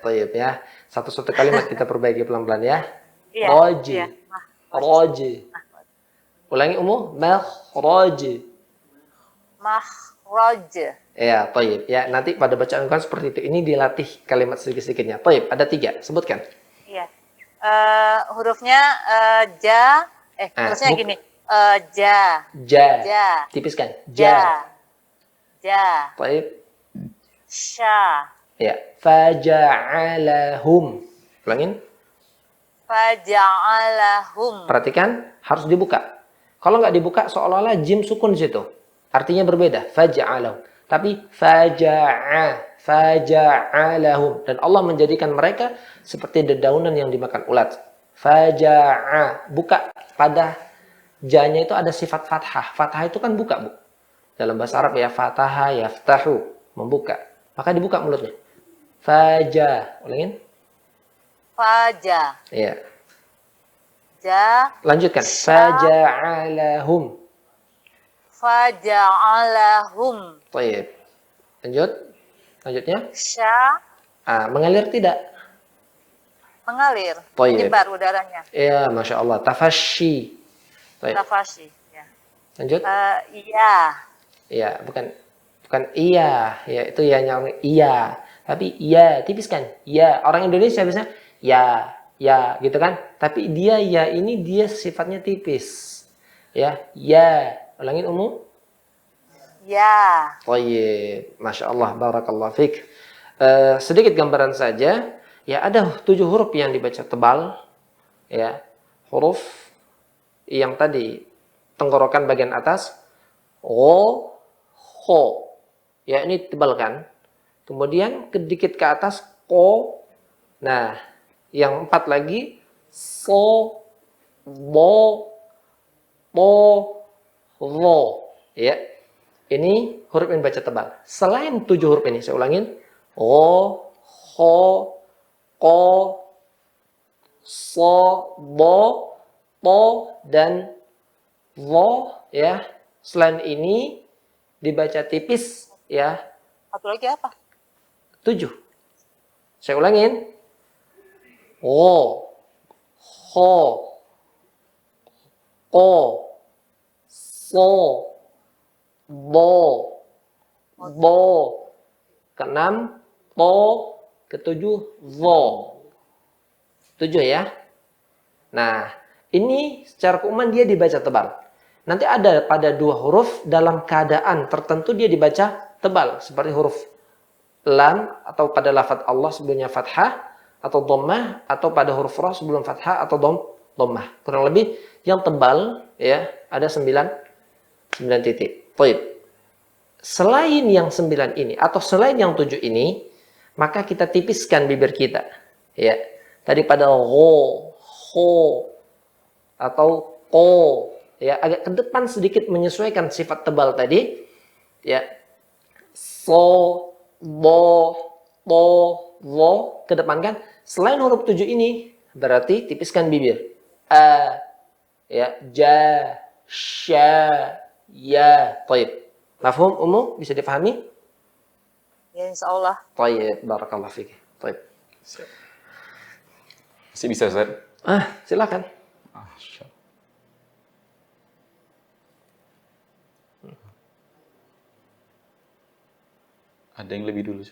Tayyib ya. Satu-satu kalimat kita perbaiki pelan-pelan ya. Iya. Roji. Iya. Roji. Ulangi umum. Makhroj. Makroj. Ya, tayyib. Ya, nanti pada bacaan kan seperti itu. Ini dilatih kalimat sedikit-sedikitnya. Tayyib, ada 3. Sebutkan. Iya. Hurufnya ja. Hurufnya gini. Ja. Ja. Ja. Tipiskan. Ja. Ja. Tayyib. Sya. Ya. Faja'alahum. Ulangin. Faja'alahum. Perhatikan, harus dibuka. Kalau nggak dibuka, seolah-olah jim sukun di situ. Artinya berbeda. Faja'alahum. Tapi faja'alahum. Dan Allah menjadikan mereka seperti dedaunan yang dimakan ulat. Faja'a. Buka pada janya itu ada sifat fathah. Fathah itu kan buka, Bu. Dalam bahasa Arab ya, fataha yaftahu. Membuka. Maka dibuka mulutnya. Faja. Ulangin. Faja. Iya. Ja. Lanjutkan. Faja'alahum. Faja'alahum. Tayyib. Lanjut. Lanjutnya. Sya. Mengalir tidak? Mengalir. Tayyib. Menyebar udaranya. Iya, Masya Allah. Tafashi. Tayyib. Tafashi. Ya. Lanjut. Iya. Iya, bukan iya. Ya, itu ya yang iya. Tapi iya, tipiskan. Ya, orang Indonesia biasanya ya, gitu kan. Tapi dia ya ini dia sifatnya tipis. Ya, ulangin umum. Ya. Tayyib. Masya Allah, barakallah fik. Sedikit gambaran saja. Ya, ada 7 huruf yang dibaca tebal. Ya, huruf yang tadi tenggorokan bagian atas. O, ho. Ya, ini tebal kan. Kemudian sedikit ke atas ko. Nah, yang 4 lagi so, bo, po, ro. Ya. Ini huruf yang baca tebal. Selain 7 huruf ini, saya ulangin. O, ho, ko, so, bo, po, dan ro. Ya. Selain ini dibaca tipis. Ya. Satu lagi apa? 7. Saya ulangin. O, ho, ko, so, bo, ke-6, po, ke-7, vo. 7 ya. Nah, ini secara keumuman dia dibaca tebal. Nanti ada pada 2 huruf dalam keadaan tertentu dia dibaca tebal. Seperti huruf lam atau pada lafaz Allah sebelumnya fathah atau dhammah, atau pada huruf ra sebelum fathah atau dhammah. Kurang lebih yang tebal ya ada 9 titik. Baik. Selain yang 9 ini atau selain yang 7 ini, maka kita tipiskan bibir kita. Ya. Tadi pada ho atau ko, ya agak ke depan sedikit menyesuaikan sifat tebal tadi. Ya. So, bo, po, wo, ke depan kan. Selain huruf 7 ini, berarti tipiskan bibir. A, ya, ja, sya, ya. Taib. Mafhum umum bisa dipahami? Ya, insya Allah. Taib, barakallah fiqh. Taib. Masih bisa, Ustaz? Silakan. Ada yang lebih dulu.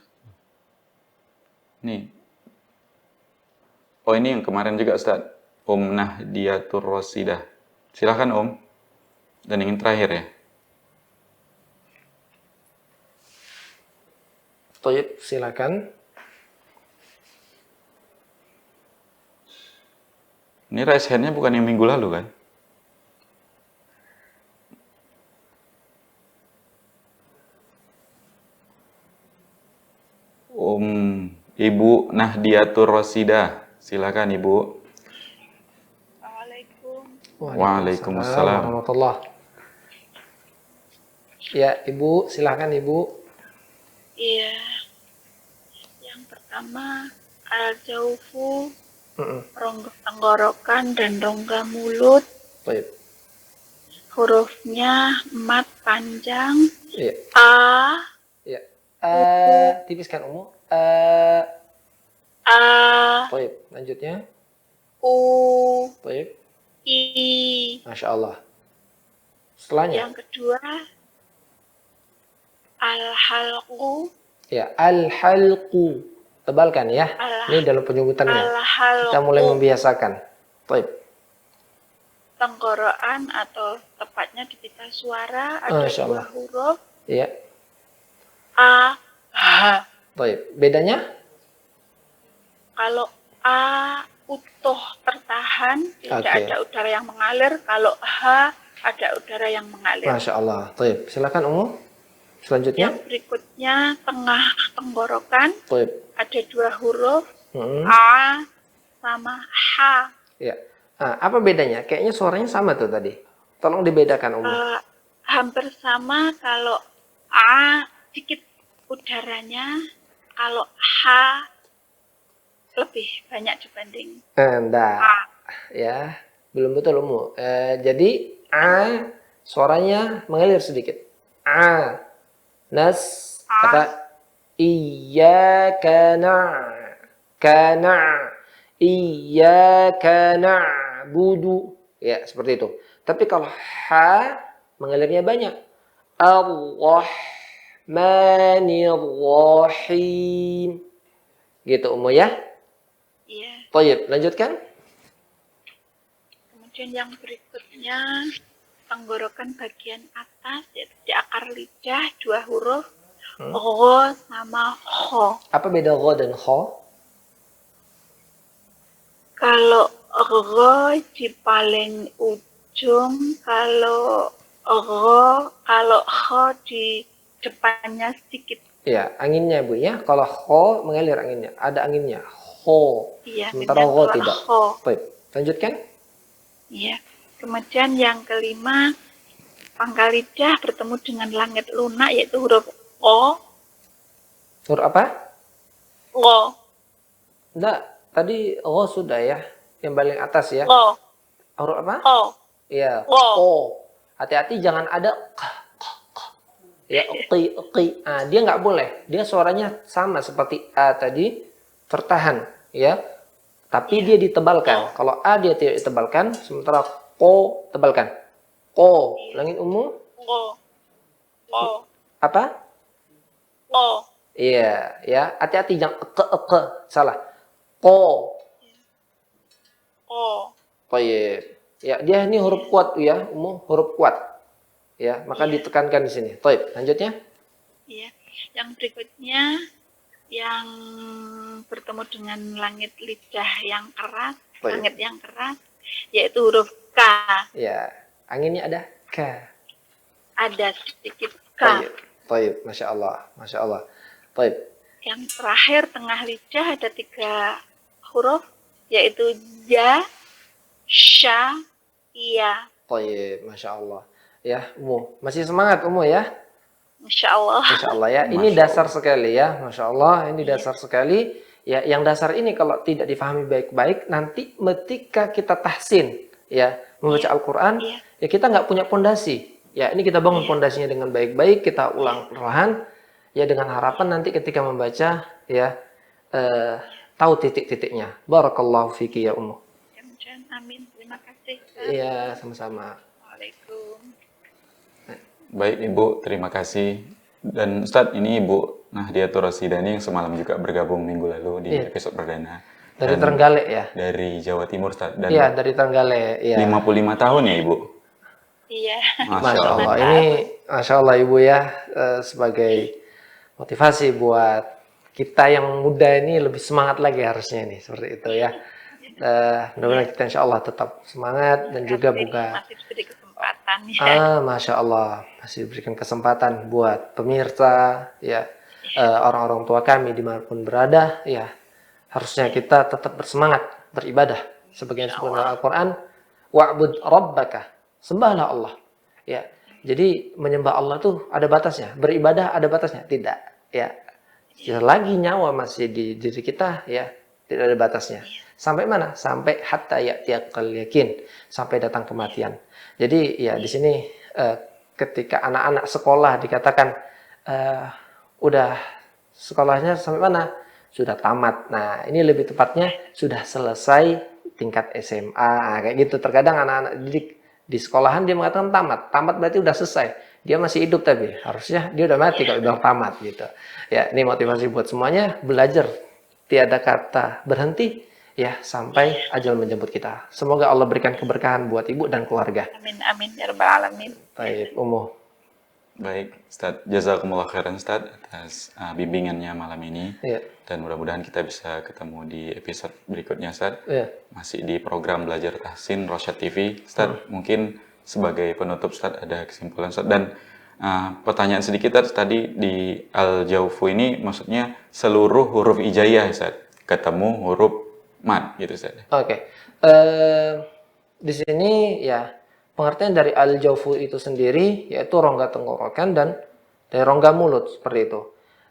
Nih. Oh, ini yang kemarin juga, Ustaz. Nahdiyatur Rasidah. Silakan, Om. Dan yang terakhir ya. Taib, silakan. Ini raise hand-nya bukan yang minggu lalu kan? Ibu Nahdiyatur Rasidah. Silakan, Ibu. Assalamualaikum. Waalaikumsalam. warahmatullahi. Ya, Ibu, silakan Ibu. Iya. Yang pertama, al-jaufu, Mm-mm. rongga tenggorokan dan rongga mulut. Baik. Hurufnya mat panjang. Iya. A, Iya. Tipiskan Umu. A, Baik. Lanjutnya. U, Baik. I. Masya Allah. Setelahnya. Yang kedua, al-halqu, Ya, al-halqu. Tebalkan ya. Ini dalam penyebutannya. al-halqu. Kita mulai membiasakan. Baik. Tenggorokan atau tepatnya di pita suara ada Masya dua Allah. huruf, Iya. A, H. Baik. Bedanya? Kalau A utuh tertahan, tidak Oke. ada udara yang mengalir. Kalau H ada udara yang mengalir. Masya Allah. Baik. Silakan Umu. Selanjutnya. Yang berikutnya tengah tenggorokan Baik. ada dua huruf, Mm-mm. A sama H. Ya. Nah, apa bedanya? Kayaknya suaranya sama tuh tadi. Tolong dibedakan Umu. Hampir sama. Kalau A sedikit udaranya, kalau H lebih banyak dibanding Enggak. A. Ya. Belum betul Umu. Jadi A suaranya mengalir sedikit. A. Nas. A. Kata Iyyaka kana. Iyyaka na'budu. Ya, seperti itu. Tapi kalau H mengalirnya banyak. Ar-Rahmanir Rahim. Gitu Umu ya. Iya. Baik, lanjutkan. Kemudian yang berikutnya tenggorokan bagian atas, yaitu di akar lidah dua huruf, Ro sama Ho. Apa beda Gho dan Kho? Kalau Ro di paling ujung, kalau Ho di depannya sedikit. Ya, anginnya Bu ya. Kalau Kho mengalir anginnya. Ada anginnya. Ho. Iya, Sementara dengan Gho suara tidak. Ho. Baik, lanjutkan. Iya. Kemudian yang kelima, pangkal lidah bertemu dengan langit lunak, yaitu huruf O. Huruf apa? O. Enggak, tadi Gho sudah ya. Yang paling atas ya. O. Huruf apa? O. Iya. O. O. Hati-hati jangan ada ya, qi. Ah, dia nggak boleh. Dia suaranya sama seperti A tadi, tertahan ya. Tapi dia ditebalkan. Kalau A dia tidak ditebalkan, sementara Ko tebalkan. Ko, langit umum O. O. apa? O. Iya, ya. Hati-hati jangan ke. Salah. Ko. O. Baik. Ya, dia ini huruf kuat ya, umum huruf kuat. Ya, maka ditekankan di sini. Baik, lanjutnya. Iya. Yang berikutnya yang bertemu dengan langit lidah yang keras, Baik. langit yang keras, yaitu huruf K. Ya, anginnya ada K. Ada sedikit K. Baik. Baik, Masya Allah. Masya Allah. Baik. Yang terakhir tengah lidah ada tiga huruf, yaitu Ja, Sya, Iya. Baik, Masya Allah. Ya, Umu. Masih semangat Umu ya? Masya Allah. Masya Allah ya. Ini Masya dasar sekali ya. Masya Allah. Ini dasar sekali. Ya, yang dasar ini kalau tidak difahami baik-baik, nanti ketika kita tahsin, ya, membaca Al-Quran, Iya. ya kita nggak punya pondasi. Ya, ini kita bangun pondasinya dengan baik-baik, kita ulang perlahan, ya dengan harapan nanti ketika membaca, ya, tahu titik-titiknya. Barakallahu fiki ya Ummu. Kemudian amin. Terima kasih. Iya, sama-sama. Assalamualaikum. Baik Ibu, terima kasih. Dan Ustadz, ini Ibu Nahdiatur Rasidani yang semalam juga bergabung minggu lalu di Iya. episode perdana. Dari Dan Trenggalek ya? Dari Jawa Timur, Ustadz. Dan Iya, dari Trenggalek. Iya. 55 tahun ya Ibu? Iya. Masya Allah. Ini Masya Allah Ibu ya, sebagai motivasi buat kita yang muda ini lebih semangat lagi harusnya ini. Seperti itu ya. Mudah-mudahan kita insya Allah tetap semangat dan juga buka. Masih diberi kesempatan ya. Masya Allah. Masih diberikan kesempatan buat pemirsa, ya, orang-orang tua kami dimanapun berada, ya. Harusnya kita tetap bersemangat beribadah. Sebagian disebut dalam Al-Quran. wa'bud rabbaka. Sembahlah Allah. Ya. Jadi menyembah Allah tuh ada batasnya, beribadah ada batasnya? Tidak, ya. Selagi nyawa masih di diri kita, ya, tidak ada batasnya. Sampai mana? Sampai hatta ya'tiyakal yakin, sampai datang kematian. Jadi ya di sini ketika anak-anak sekolah dikatakan udah sekolahnya sampai mana? Sudah tamat. Nah, ini lebih tepatnya sudah selesai tingkat SMA, kayak gitu. Terkadang anak-anak didik di sekolahan dia mengatakan tamat. Tamat berarti udah selesai. Dia masih hidup tapi harusnya dia udah mati kalau bilang tamat gitu. Ya, ini motivasi buat semuanya, belajar tiada kata berhenti ya sampai ajal menjemput kita. Semoga Allah berikan keberkahan buat ibu dan keluarga. Amin amin ya rabbal alamin. Baik, Umuh. Baik, Ustaz. Jazakumullah khairan, Ustaz, atas bimbingannya malam ini. Iya. Dan mudah-mudahan kita bisa ketemu di episode berikutnya, Ustaz. Iya. Masih di program Belajar Tahsin Rosyad TV. Ustaz, mungkin sebagai penutup, Ustaz, ada kesimpulan, Ustaz. Dan pertanyaan sedikit, Ustaz, tadi di Al-Jawfu ini maksudnya seluruh huruf hijaiyah, Ustaz. Ketemu huruf mad, gitu, Ustaz. Oke. Di sini ya pengertian dari al-jawfu itu sendiri yaitu rongga tenggorokan dan dari rongga mulut seperti itu.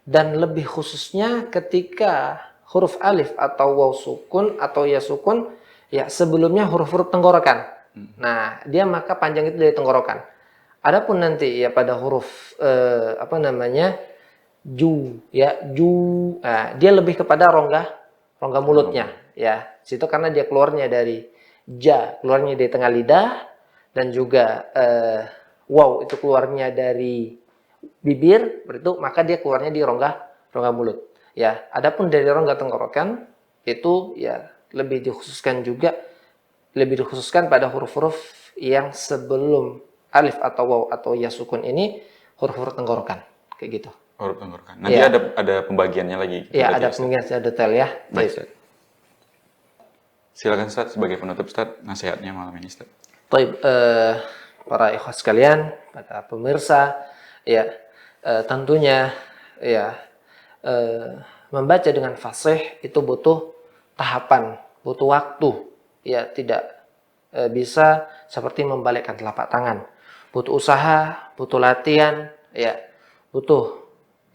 Dan lebih khususnya ketika huruf alif atau waw sukun atau ya sukun ya sebelumnya huruf-huruf tenggorokan. Nah, dia maka panjang itu dari tenggorokan. Adapun nanti ya pada huruf ju ya ju, nah, dia lebih kepada rongga mulutnya ya. Situ karena dia keluarnya dari keluarnya dari tengah lidah. Dan juga wow itu keluarnya dari bibir, berarti maka dia keluarnya di rongga mulut. Ya, adapun dari rongga tenggorokan itu ya lebih dikhususkan pada huruf-huruf yang sebelum alif atau waw atau ya sukun ini huruf-huruf tenggorokan kayak gitu. Huruf tenggorokan. Nanti Ya. ada pembagiannya lagi. Ya, ada pembagian secara detail ya. Baik, Ustaz. Silakan, Ustaz, sebagai penutup, Ustaz, nasihatnya malam ini, Ustaz. Baik, para ikhwah sekalian, para pemirsa, ya tentunya ya membaca dengan fasih itu butuh tahapan, butuh waktu, ya tidak bisa seperti membalikkan telapak tangan, butuh usaha, butuh latihan, ya butuh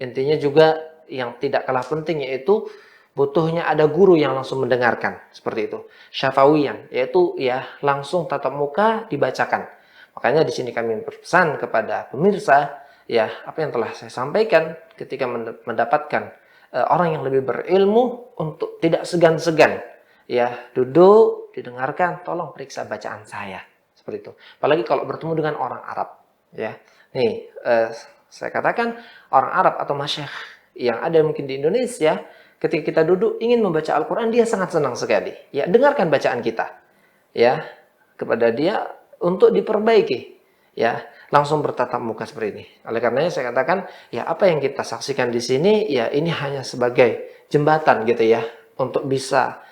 intinya juga yang tidak kalah penting yaitu butuhnya ada guru yang langsung mendengarkan seperti itu. Syafawiyan yaitu ya langsung tatap muka dibacakan. Makanya di sini kami berpesan kepada pemirsa ya apa yang telah saya sampaikan ketika mendapatkan orang yang lebih berilmu untuk tidak segan-segan ya duduk didengarkan, tolong periksa bacaan saya seperti itu. Apalagi kalau bertemu dengan orang Arab ya. Nih saya katakan orang Arab atau masyayikh yang ada mungkin di Indonesia ketika kita duduk ingin membaca Al-Quran, dia sangat senang sekali. Ya, dengarkan bacaan kita. Ya, kepada dia untuk diperbaiki. Ya, langsung bertatap muka seperti ini. Oleh karenanya saya katakan, ya apa yang kita saksikan di sini, ya ini hanya sebagai jembatan gitu ya. Untuk bisa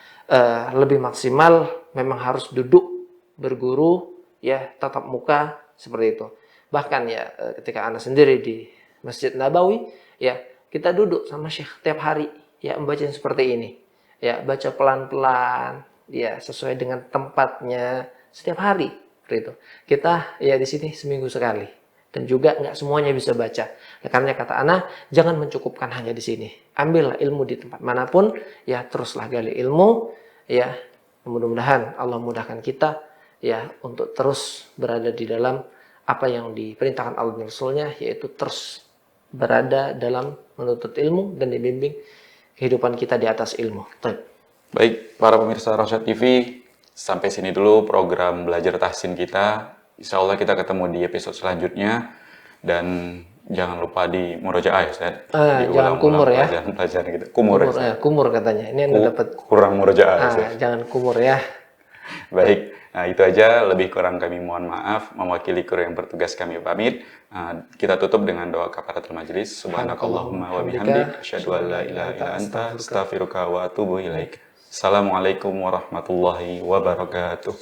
lebih maksimal, memang harus duduk, berguru, ya tatap muka seperti itu. Bahkan ya ketika Anda sendiri di Masjid Nabawi, ya kita duduk sama Syekh tiap hari. Ya membaca seperti ini, ya baca pelan-pelan, ya sesuai dengan tempatnya setiap hari, seperti itu. Kita ya di sini seminggu sekali, dan juga nggak semuanya bisa baca. Ya, karena kata Ana, jangan mencukupkan hanya di sini, ambillah ilmu di tempat manapun, ya teruslah gali ilmu, ya mudah-mudahan Allah mudahkan kita, ya untuk terus berada di dalam apa yang diperintahkan Allah dan Rasulnya, yaitu terus berada dalam menuntut ilmu dan dibimbing kehidupan kita di atas ilmu. Baik, para pemirsa Rosyad TV, sampai sini dulu program Belajar Tahsin kita. Insya Allah kita ketemu di episode selanjutnya. Dan jangan lupa di murojaah ya, Ustaz. Jangan kumur ya. Pelajaran gitu. Kumur ya, kumur katanya. Ini Anda dapat kurang murojaah. Jangan kumur ya. Baik, nah itu aja. Lebih kurang kami mohon maaf. Mewakili kru yang bertugas kami pamit. Kita tutup dengan doa kafaratul majlis. Subhanakallahumma wa bihamdik asyhadu an la ilaha illa anta astaghfiruka wa atubu ilaik. Assalamualaikum warahmatullahi wabarakatuh.